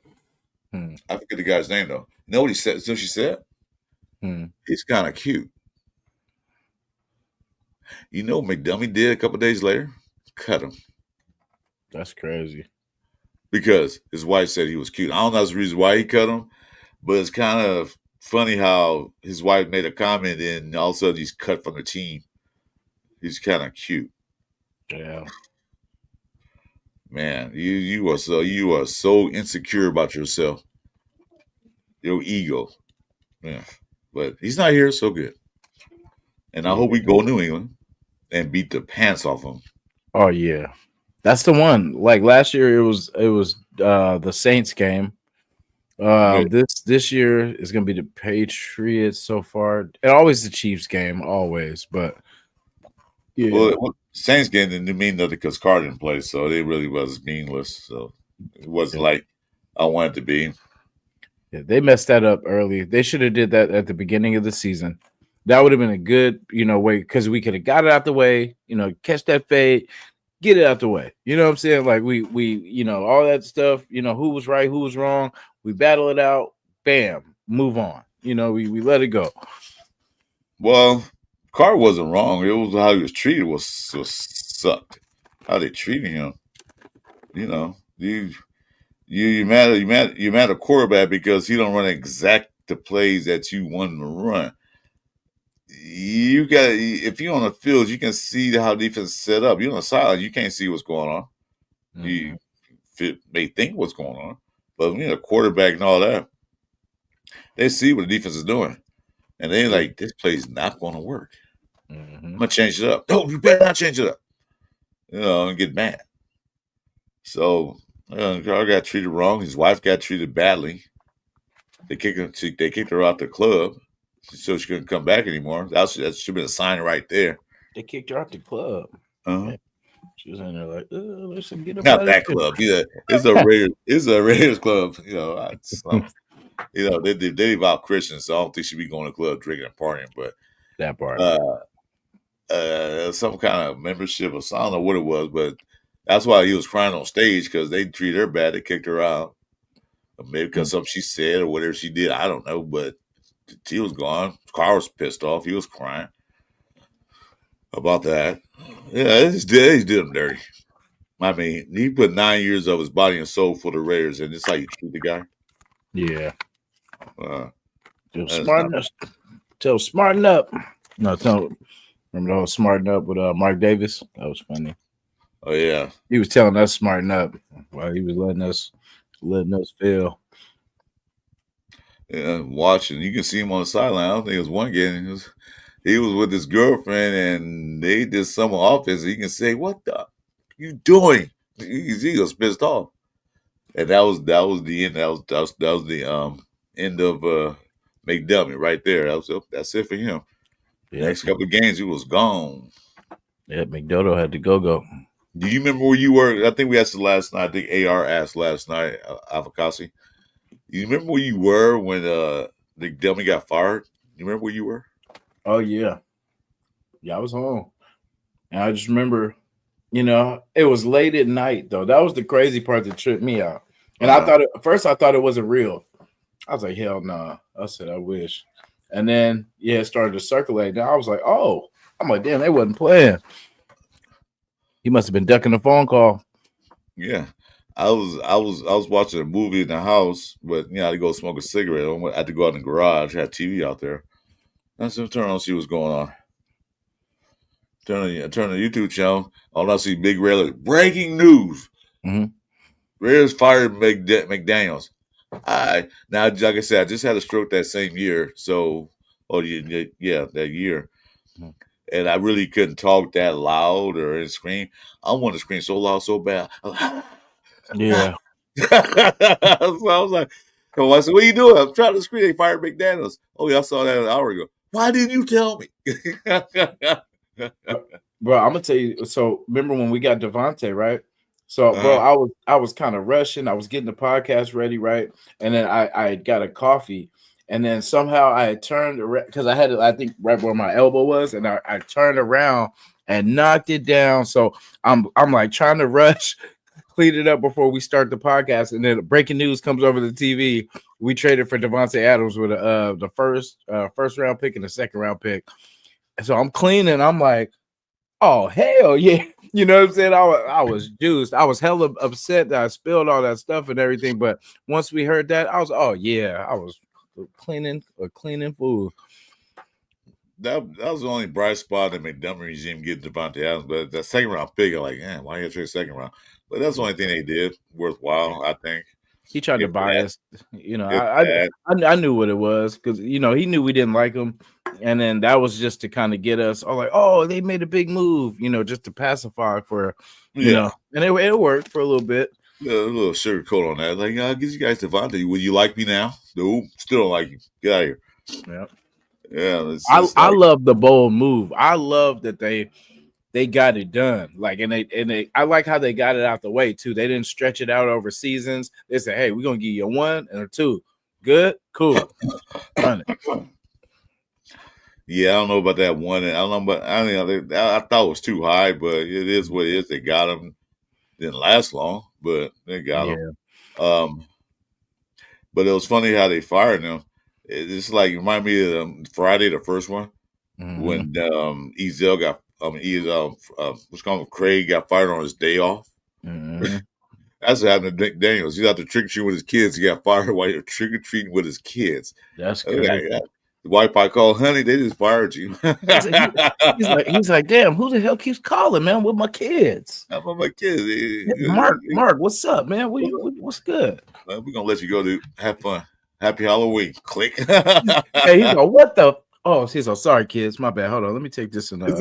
B: I forget the guy's name though. You know what he said? So she said, he's kind of cute. You know what McDummy did a couple days later? Cut him.
A: That's crazy.
B: Because his wife said he was cute. I don't know the reason why he cut him, but it's kind of funny how his wife made a comment and all of a sudden he's cut from the team. He's kind of cute.
A: Yeah.
B: Man, you are so insecure about yourself. Your ego. Yeah. But he's not here, so good. And I hope we go to New England and beat the pants off him.
A: Oh yeah. That's the one. Like last year it was the Saints game. This year is gonna be the Patriots so far. And always the Chiefs game, always, but yeah.
B: Well, Saints game didn't mean nothing because Carr didn't play, so they really was meaningless. So it wasn't like I wanted to be.
A: Yeah, they messed that up early. They should have did that at the beginning of the season. That would have been a good, way, because we could have got it out the way, catch that fade, get it out the way. You know what I'm saying? Like we all that stuff, who was right, who was wrong. We battle it out, bam, move on. We let it go.
B: Well, Carr wasn't wrong. It was how he was treated was sucked. How they treated him. You mad a quarterback because he don't run exact the plays that you want him to run. You got if you're on the field, you can see how defense is set up. You're on the sideline, you can't see what's going on. Mm-hmm. You may think what's going on, but when you're a quarterback and all that, they see what the defense is doing, and they're like, "This play's not going to work. Mm-hmm. I'm gonna change it up." No, you better not change it up. And get mad. So Carr got treated wrong. His wife got treated badly. They kicked her out the club, so she couldn't come back anymore. That should have been a sign right there.
A: They kicked her out the club.
B: Uh-huh.
A: She was in there like, listen, get up.
B: Not that club. Yeah, it's a Raiders club. They devout Christians, so I don't think she'd be going to the club drinking and partying. But
A: that part,
B: some kind of membership or something. I don't know what it was, but that's why he was crying on stage because they treated her bad. They kicked her out, maybe because something she said or whatever she did. I don't know, but she was gone. Carr was pissed off. He was crying. about that. Yeah, he did him dirty. I mean, he put 9 years of his body and soul for the Raiders, and this how you treat the guy.
A: Yeah.
B: Uh, that's not.
A: Smarten up. Tell smarten up. No, remember the whole smarten up with Mark Davis? That was funny.
B: Oh yeah,
A: He was telling us smarten up while he was letting us feel.
B: yeah. Watching, you can see him on the sideline. I don't think it was one game. He was with his girlfriend, and they did some offense. You can say, "What the you doing?" He was pissed off, and that was the end. That was the end of McDummy right there. That's it for him.
A: Yeah.
B: Next couple of games, he was gone.
A: Yeah, McDodo had to go.
B: Do you remember where you were? I think we asked it last night. I think AR asked last night, Avocasi. You remember where you were when the dummy got fired? You remember where you were?
A: Oh yeah. Yeah, I was home. And I just remember, it was late at night though. That was the crazy part that tripped me out. And I thought at first I thought it wasn't real. I was like, hell no. Nah. I said, I wish. And then it started to circulate. Now I was like, oh, I'm like, damn, they wasn't playing. He must have been ducking the phone call.
B: Yeah. I was watching a movie in the house, but I had to go smoke a cigarette. I had to go out in the garage, had TV out there. I said, turn on, see what's going on. Turn on the YouTube channel. All I see big red like, breaking news.
A: Mm-hmm.
B: Raiders fired McDaniels. Now, like I said, I just had a stroke that same year. So, that year.
A: Mm-hmm.
B: And I really couldn't talk that loud or scream. I wanted to scream so loud, so bad.
A: Yeah.
B: So I was like, "Come on!" I said, "What are you doing?" I'm trying to scream. They fired McDaniels. Oh yeah, I saw that an hour ago. Why didn't you tell me?
A: Bro, I'm gonna tell you. So remember when we got Devontae, right? So, bro, I was kind of rushing. I was getting the podcast ready, right? And then I got a coffee, and then somehow I had turned around because I had it, I think, right where my elbow was, and I turned around and knocked it down. So I'm like trying to rush, clean it up before we start the podcast, and then breaking news comes over the TV. We traded for Devontae Adams with the first round pick and the second round pick. So I'm cleaning. I'm like, oh hell yeah. You know what I'm saying? I was juiced. I was hella upset that I spilled all that stuff and everything. But once we heard that, I was, oh yeah, I was cleaning food.
B: That was the only bright spot in Montgomery regime getting Devontae Adams. But that second round pick, I'm like, man, why you trade second round? But that's the only thing they did worthwhile, I think.
A: He tried to buy us.
B: That.
A: I knew what it was because he knew we didn't like him, and then that was just to kind of get us all like, oh, they made a big move, just to pacify for, and it worked for a little bit.
B: A little sugar coat on that. Like, I'll get you guys Devontae. Would you like me now? No, still don't like you. Get out of here.
A: Yeah.
B: Yeah.
A: I love the bold move. I love that they got it done. Like, and they I like how they got it out the way too. They didn't stretch it out over seasons. They said, hey, we're gonna give you a 1 and a 2. Good, cool. Run it.
B: Yeah, I don't know about that one. I don't know, but I thought it was too high, but it is what it is. They got him. Didn't last long, but they got him. But it was funny how they fired him. It's like it reminded me of Friday, the first one, when Ezel got what's called Craig got fired on his day off.
A: Mm-hmm.
B: That's what happened to Nick Daniels. He's out there trick or treating with his kids. He got fired while you're trick or treating with his kids.
A: That's crazy.
B: The wife I called, honey, they just fired you.
A: he's like, damn, who the hell keeps calling, man? With my kids.
B: How about my kids?
A: Mark, what's up, man? What's good?
B: We're gonna let you go to have fun. Happy Halloween. Click.
A: Hey, he's like, what the? Oh, he's like, sorry, kids. My bad. Hold on. Let me take this. He
B: must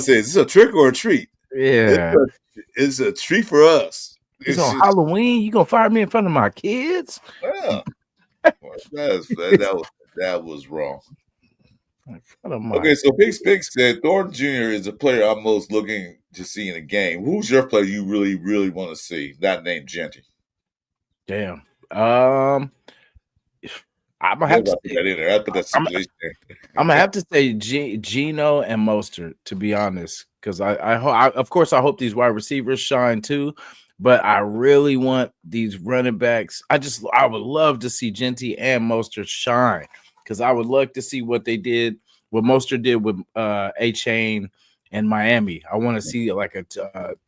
B: say, is this a trick or a treat?
A: Yeah.
B: It's a treat for us.
A: It's on Halloween. You gonna fire me in front of my kids?
B: Yeah. That was wrong. Okay, so Pig said Thornton Jr. is the player I'm most looking to see in a game. Who's your player you really, really want to see? Not named Genty.
A: Damn. I'm gonna have to
B: put that in there.
A: I'm gonna have to say Gino and Mostert, to be honest, because I of course I hope these wide receivers shine too, but I really want these running backs. I would love to see Genty and Mostert shine because I would love to see what they did what Mostert did with A Chain and Miami. I want to see like a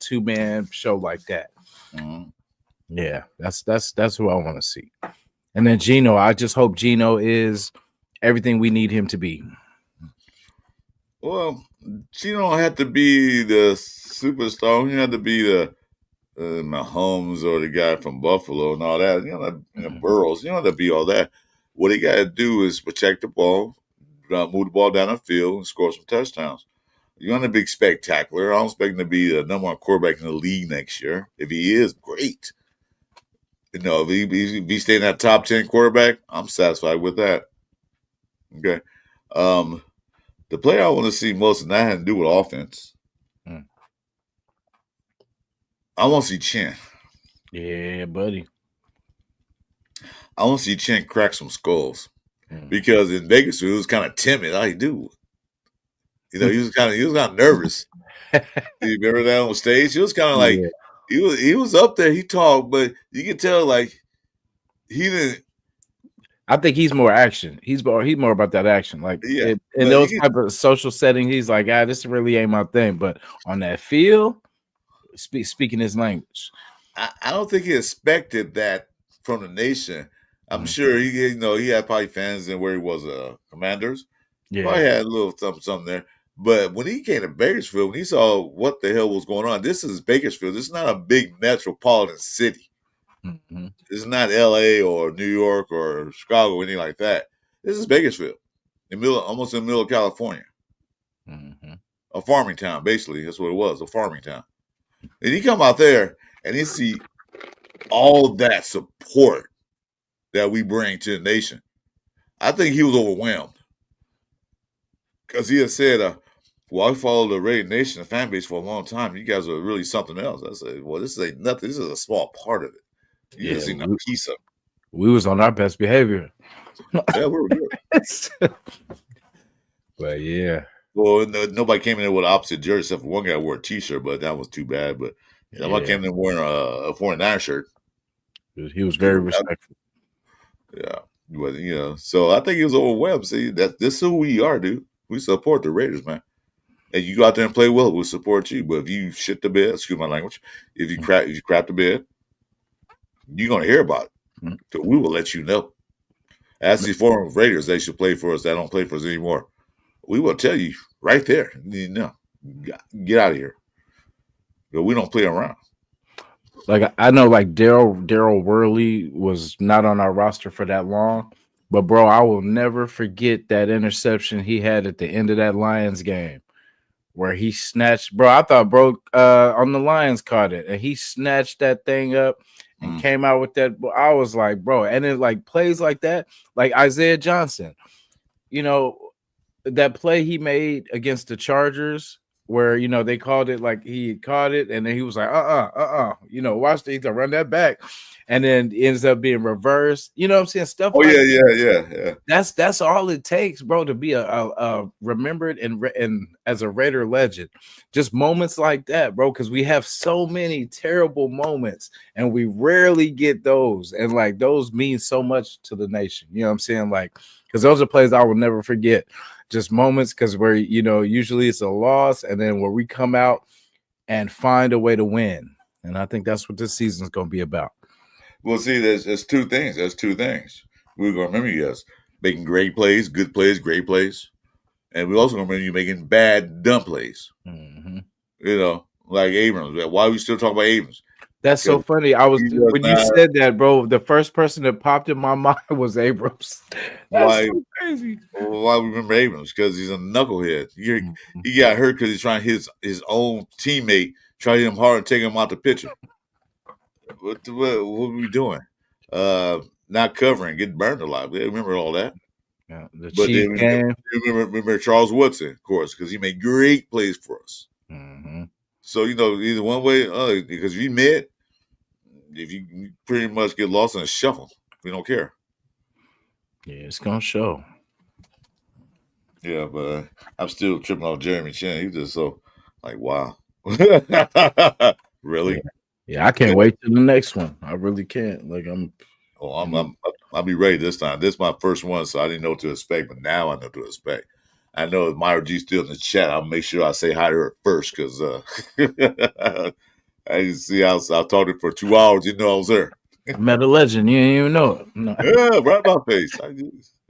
A: 2-man show like that.
B: Mm-hmm.
A: Yeah, that's what I want to see. And then Geno, I just hope Geno is everything we need him to be.
B: Well, she don't have to be the superstar. You have to be the Mahomes or the guy from Buffalo and all that. Burrows. You don't have to be all that. What he got to do is protect the ball, move the ball down the field, and score some touchdowns. You're going to be spectacular. I don't expect him to be the number one quarterback in the league next year. If he is, great. If he stay in that top 10 quarterback, I'm satisfied with that. Okay. The player I want to see most, and that had to do with offense. I want to see Chin.
A: Yeah, buddy.
B: I want to see Chin crack some skulls because in Vegas he was kind of timid. I do. He was kind of nervous. You remember that on stage? He was kind of like he was up there. He talked, but you could tell like he didn't.
A: I think he's more action. He's more about that action. Like in those type of social settings, he's like, this really ain't my thing. But on that field, speaking his language.
B: I don't think he expected that from the nation. I'm sure he had probably fans in where he was Commanders. Yeah. Probably had a little something there. But when he came to Bakersfield, when he saw what the hell was going on, this is Bakersfield. This is not a big metropolitan city. Mm-hmm. This is not L.A. or New York or Chicago or anything like that. This is Bakersfield, almost in the middle of California. Mm-hmm. A farming town, basically. That's what it was, a farming town. And he come out there and he see all that support that we bring to the nation. I think he was overwhelmed. Because he had said, I followed the Raider Nation, the fan base, for a long time. You guys are really something else. I said, well, this ain't nothing. This is a small part of it. You just seen a piece of it.
A: We was on our best behavior.
B: Yeah, we were good.
A: But yeah.
B: Well, nobody came in there with an opposite jersey except for one guy wore a T-shirt, but that was too bad. But nobody came in wearing a 49 shirt.
A: He was very respectful.
B: Yeah. But, so I think he was overwhelmed. See, this is who we are, dude. We support the Raiders, man. And you go out there and play well, we'll support you. But if you shit the bed, excuse my language, if you crap the bed, you're gonna hear about it. So we will let you know. Ask these former Raiders they should play for us. They don't play for us anymore. We will tell you right there. Get out of here. But we don't play around.
A: Like I know, like Daryl Worley was not on our roster for that long, but bro, I will never forget that interception he had at the end of that Lions game, where he snatched. Bro, I thought on the Lions caught it, and he snatched that thing up and came out with that. I was like, bro, and it like plays like that, like Isaiah Johnson, that play he made against the Chargers. Where they called it like he caught it, and then he was like, watch the, he's gonna run that back, and then it ends up being reversed. You know what I'm saying? Stuff.
B: Oh like yeah.
A: That's all it takes, bro, to be a remembered and as a Raider legend. Just moments like that, bro, because we have so many terrible moments, and we rarely get those, and like those mean so much to the nation. You know what I'm saying? Like, because those are plays I will never forget. Just moments, because we're usually it's a loss, and then where we come out and find a way to win, and I think that's what this season is going to be about.
B: Well, see, there's two things. We're going to remember you as making great plays, good plays, great plays, and we're also going to remember you making bad, dumb plays. Mm-hmm. Like Abrams. Why are we still talking about Abrams?
A: That's so funny. When you said that, bro, the first person that popped in my mind was Abrams. That's so crazy.
B: Why we remember Abrams? Because he's a knucklehead. He got hurt because he's trying to hit his own teammate, try to hit him hard and take him out the picture. What are we doing? Not covering, getting burned a lot. We remember all that.
A: Yeah,
B: remember Charles Woodson, of course, because he made great plays for us. Mm-hmm. So, either one way or other, because if you pretty much get lost in a shuffle, we don't care.
A: Yeah, it's going to show.
B: Yeah, but I'm still tripping off Jeremy Chin. He's just so, like, wow. Really?
A: Yeah, I can't wait to the next one. I really can't. Like,
B: I'll be ready this time. This is my first one, so I didn't know what to expect, but now I know what to expect. I know if Myra G's still in the chat, I'll make sure I say hi to her first because I didn't see I talked to her for 2 hours. You know I was there.
A: Met a legend. You didn't even know it. No.
B: Yeah, right in my face. I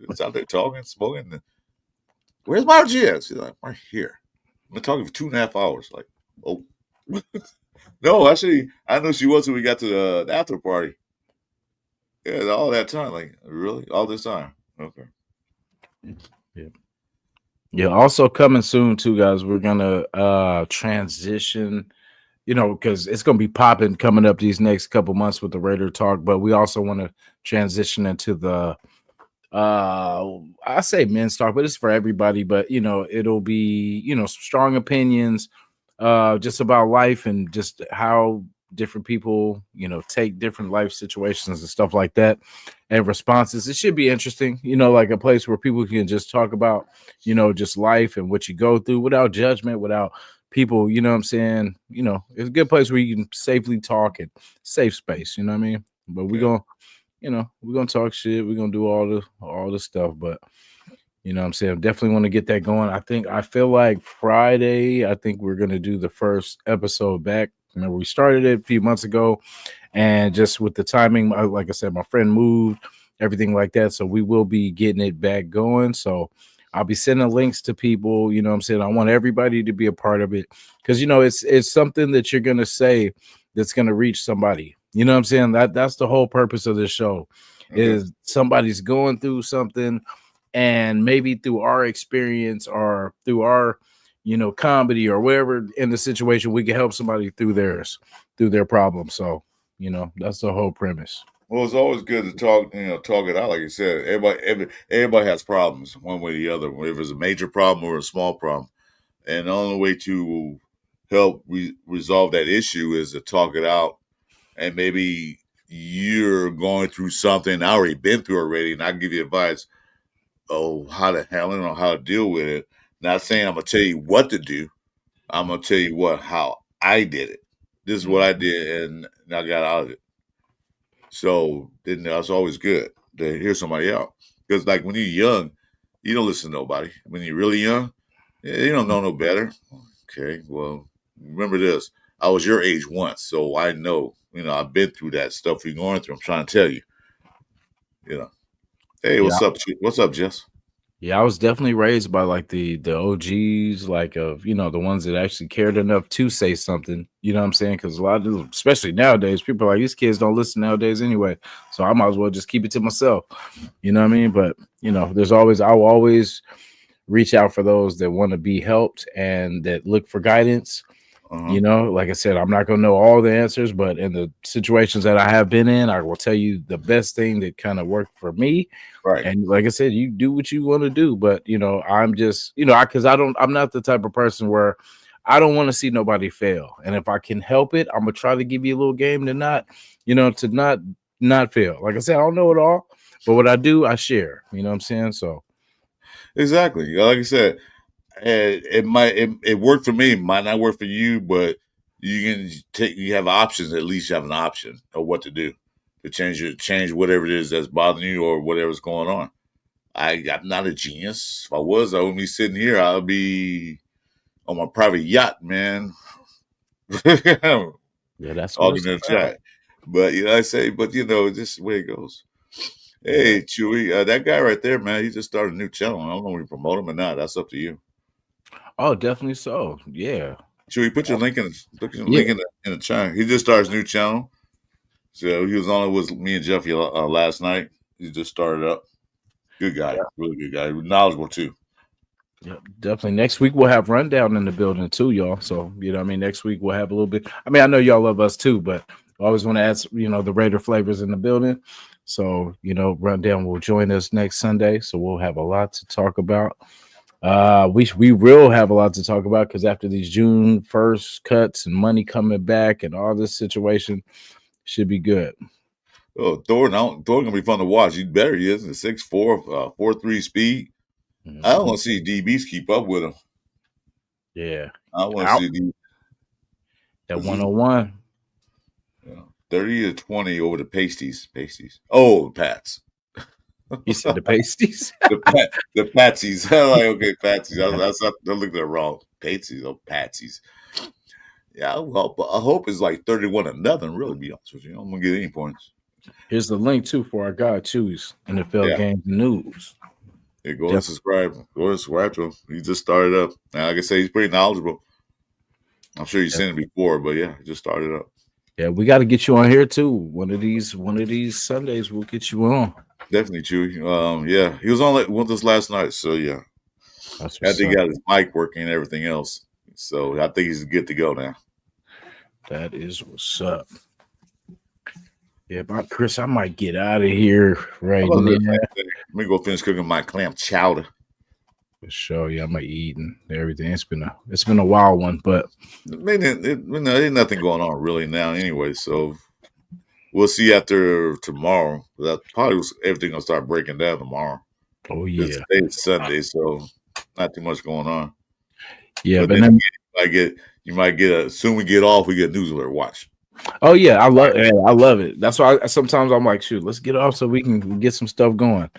B: was out there talking, smoking. And, where's Myra G at? She's like, right here. I've been talking for 2.5 hours. Like, oh. No, actually, I know she was when we got to the after party. Yeah, all that time. Like, really? All this time? Okay.
A: Yeah. Yeah. Also coming soon too, guys. We're gonna transition. Because it's gonna be popping coming up these next couple months with the Raider talk. But we also want to transition into the I say men's talk, but it's for everybody. But it'll be some strong opinions, just about life and just how different people take different life situations and stuff like that, and responses. It should be interesting, like a place where people can just talk about just life and what you go through without judgment, without people, what I'm saying. It's a good place where you can safely talk and safe space, what I mean. But we're gonna talk shit. We're gonna do all the stuff, but what I'm saying, definitely want to get that going. I feel like Friday, I think we're gonna do the first episode back. Remember, we started it a few months ago, and just with the timing, like I said, my friend moved, everything like that. So we will be getting it back going. So I'll be sending links to people, what I'm saying. I want everybody to be a part of it because it's something that you're gonna say that's gonna reach somebody. You know what I'm saying? That's the whole purpose of this show.
B: Okay.
A: Is somebody's going through something, and maybe through our experience or through our comedy or wherever in the situation, we can help somebody through their problem. So that's the whole premise.
B: Well, it's always good to talk, talk it out. Like you said, everybody has problems one way or the other, whether it's a major problem or a small problem. And the only way to help resolve that issue is to talk it out. And maybe you're going through something I already been through already, and I can give you advice how to handle it or how to deal with it. Not saying I'm gonna tell you what to do. I'm gonna tell you how I did it. This is what I did, and I got out of it. So then that's always good to hear somebody out. Because like when you're young, you don't listen to nobody. When you're really young, you don't know no better. Okay, well, remember this. I was your age once, so I know, I've been through that stuff you're going through. I'm trying to tell you. Hey,
A: Yeah.
B: what's up? What's up, Jess?
A: Yeah, I was definitely raised by like the OGs, like of the ones that actually cared enough to say something. You know what I'm saying? Because a lot of them, especially nowadays, people are like, these kids don't listen nowadays anyway. So I might as well just keep it to myself. You know what I mean? But I will always reach out for those that want to be helped and that look for guidance. Like I said, I'm not gonna know all the answers, but in the situations that I have been in, I will tell you the best thing that kind of worked for me.
B: Right.
A: And like I said, you do what you want to do, but I'm just, I'm not the type of person where I don't want to see nobody fail. And if I can help it, I'm gonna try to give you a little game to not fail. Like I said, I don't know it all, but what I do, I share. You know what I'm saying? So
B: Exactly. Like I said, it worked for me. It might not work for you, but you have options. At least you have an option of what to do to change whatever it is that's bothering you or whatever's going on. I'm not a genius. If I was, I wouldn't be sitting here. I'll be on my private yacht, man.
A: yeah, that's what
B: Talking
A: it's
B: in the
A: about.
B: chat. But I say, this is the way it goes. Hey,
A: Yeah.
B: Chewy, that guy right there, man, he just started a new channel. I don't know if we promote him or not. That's up to you.
A: Oh, definitely so. Yeah.
B: Chewy, put your link
A: Yeah.
B: in the chat. He just started his new channel. So he was on it with me and Jeffy last night. He just started up. Good guy, really good guy, knowledgeable too.
A: Yeah, definitely. Next week we'll have Rundown in the building too, y'all. So next week we'll have a little bit. I mean, I know y'all love us too, but I always want to add, the Raider flavors in the building. So Rundown will join us next Sunday. So we'll have a lot to talk about. We will have a lot to talk about because after these June 1st cuts and money coming back and all this situation, should be good.
B: Oh, Thornton gonna be fun to watch. He better. He is a 6'4", 4.3 speed. I don't want to see DBs keep up with him.
A: Yeah,
B: I want to see the
A: that 101.
B: 30 to 20 over the pasties. Oh, Pats.
A: You said the pasties.
B: The Patsies. I'm like, okay, Patsies. I looked at it wrong. Patsies, oh Patsies. Yeah, I hope it's like 31 to nothing. Really, be honest with you, I'm gonna get any points.
A: Here's the link too for our guy Choose NFL
B: Yeah,
A: games and news.
B: yeah. Go and
A: Def-
B: subscribe. Go and subscribe to him. He just started up. Now, like I say, he's pretty knowledgeable. I'm sure you've seen it before, but yeah, he just started up.
A: yeah, we got to get you on here too. One of these Sundays, we'll get you on.
B: Definitely, Chewy. Yeah, he was on with us last night, so yeah,
A: That's
B: I
A: what's
B: think he
A: up.
B: got his mic working and everything else. So I think he's good to go now.
A: That is what's up. Yeah, but Chris, I might get out of here right
B: How about this?
A: now.
B: Let me go finish cooking my clam chowder.
A: For sure. Yeah, I might eat and everything. It's been a wild one, but
B: There's nothing going on really now anyway. So we'll see after tomorrow. That probably everything gonna start breaking down tomorrow.
A: oh
B: Because
A: yeah.
B: today's Sunday, so not too much going on.
A: Yeah,
B: But
A: but
B: then
A: then
B: you might get a soon we get off, we get a news alert. Watch.
A: oh yeah, I love it. That's why sometimes I'm like, shoot, let's get off so we can get some stuff going.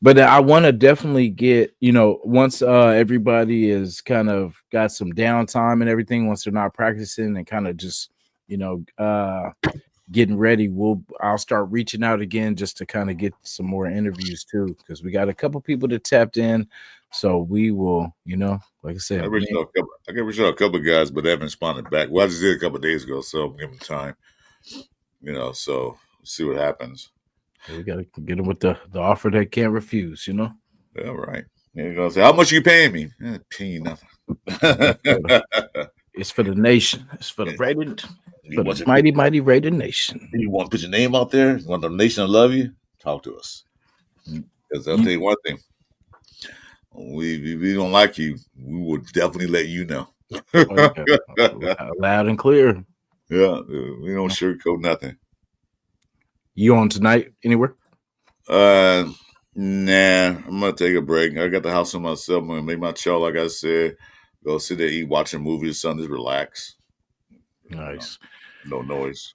A: But I want to definitely get, once everybody is kind of got some downtime and everything, once they're not practicing and kind of just, getting ready, I'll start reaching out again just to kind of get some more interviews too, because we got a couple people that tapped in. So we will, like I said,
B: I can reach out a couple of guys, but they haven't responded back. Well, I just did a couple of days ago, so I'm giving them time. So see what happens.
A: we got to get them with the offer they can't refuse,
B: Yeah, right. You're gonna say, how much are you paying me? Paying you nothing.
A: It's for the nation. It's for the rated,
B: You
A: for
B: want
A: the
B: to
A: mighty rated nation.
B: put your name out there? You want the nation to love you? Talk to us. Because I'll tell you one thing. We don't like you, we will definitely let you know.
A: Oh, yeah. Loud and clear.
B: Yeah, we don't sugarcoat nothing.
A: You on tonight anywhere?
B: Nah, I'm gonna take a break. I got the house to myself. I'm gonna make my chow, like I said. Go sit there, eat, watch a movie or something, just relax.
A: Nice.
B: No noise.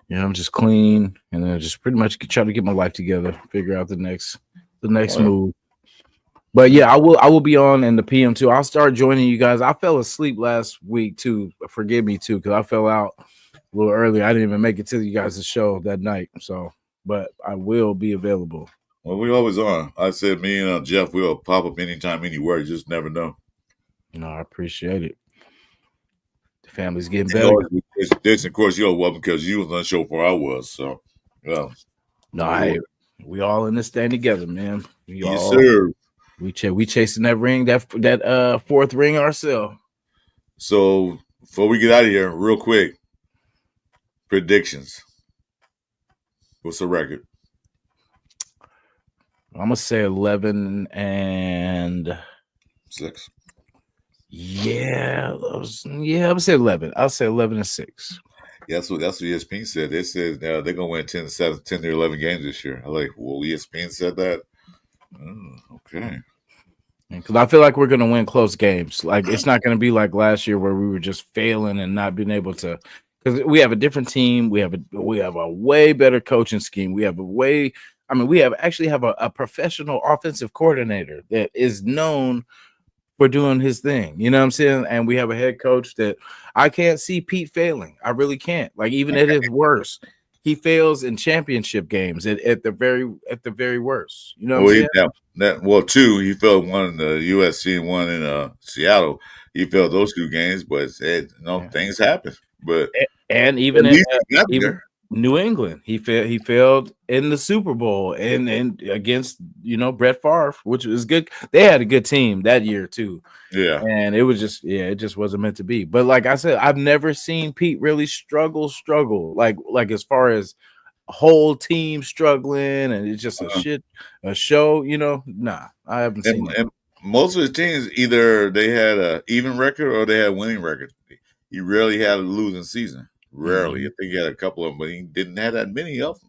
A: Yeah, I'm just clean and then just pretty much try to get my life together, figure out the next move. But yeah, I will be on in the PM too. I'll start joining you guys. I fell asleep last week too. Forgive me too, because I fell out a little early. I didn't even make it to you guys' show that night. So, but I will be available.
B: Well, we always are. I said me and Jeff will pop up anytime, anywhere. You just never know.
A: I appreciate it. The family's getting better.
B: This, of course, you're welcome because you was on the show before I was. So, yeah.
A: No, we all in this thing together, man.
B: Yes, sir.
A: We chasing that ring, that fourth ring ourselves.
B: So before we get out of here, real quick, predictions. What's the record?
A: I'm gonna say 11-6. Yeah, I'm gonna say 11. I'll say 11-6.
B: Yeah, that's what ESPN said. They said they're gonna win 10 to 11 games this year. I like, well, ESPN said that. Oh, okay.
A: Because I feel like we're gonna win close games. Like it's not gonna be like last year where we were just failing and not being able to. Because we have a different team. We have a way better coaching scheme. We have actually have a professional offensive coordinator that is known for doing his thing. You know what I'm saying? And we have a head coach that I can't see Pete failing. I really can't. Like even at his worst, he fails in championship games at the very worst. You know what I'm saying?
B: Two, he failed one in the USC and one in Seattle. He failed those two games, but things happen. But
A: and even even New England, he failed in the Super Bowl and against Brett Favre, which was good. They had a good team that year too.
B: Yeah,
A: and it just wasn't meant to be. But like I said, I've never seen Pete really struggle like as far as whole team struggling and it's just a show. Nah, I haven't seen it.
B: And most of the teams either they had a even record or they had a winning record. He rarely had a losing season. Rarely. I think he had a couple of them, but he didn't have that many of them.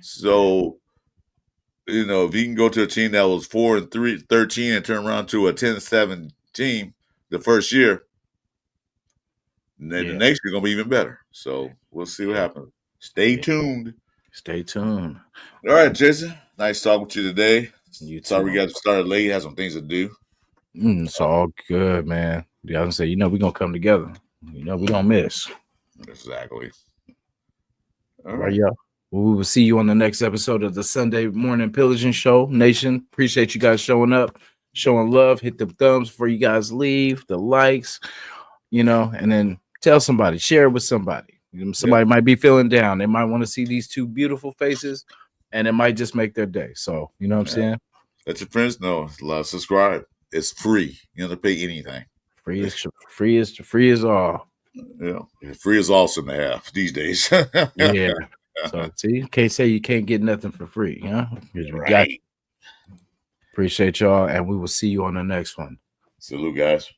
B: So, if he can go to a team that was 4-13 and turn around to a 10-7 team the first year, then the next year going to be even better. So, we'll see what happens. Stay tuned.
A: Stay tuned.
B: All right, Jason. Nice talking with you today.
A: You too.
B: Sorry we got started late. Had some things to do.
A: It's all good, man. Yeah, I was gonna say, we're gonna come together. We don't miss.
B: Exactly.
A: All right, y'all. Well, we will see you on the next episode of the Sunday Morning Pillaging Show. Nation, appreciate you guys showing up, showing love. Hit the thumbs before you guys leave, the likes, and then tell somebody, share it with somebody. Somebody might be feeling down. They might want to see these two beautiful faces, and it might just make their day. So, you know what I'm saying?
B: Let your friends know. Subscribe. It's free. You don't have to pay anything.
A: Free is all.
B: Yeah, free is awesome to have these days.
A: Yeah. So see, can't say you can't get nothing for free, huh? Because we got you. Appreciate y'all, and we will see you on the next one.
B: Salute, guys.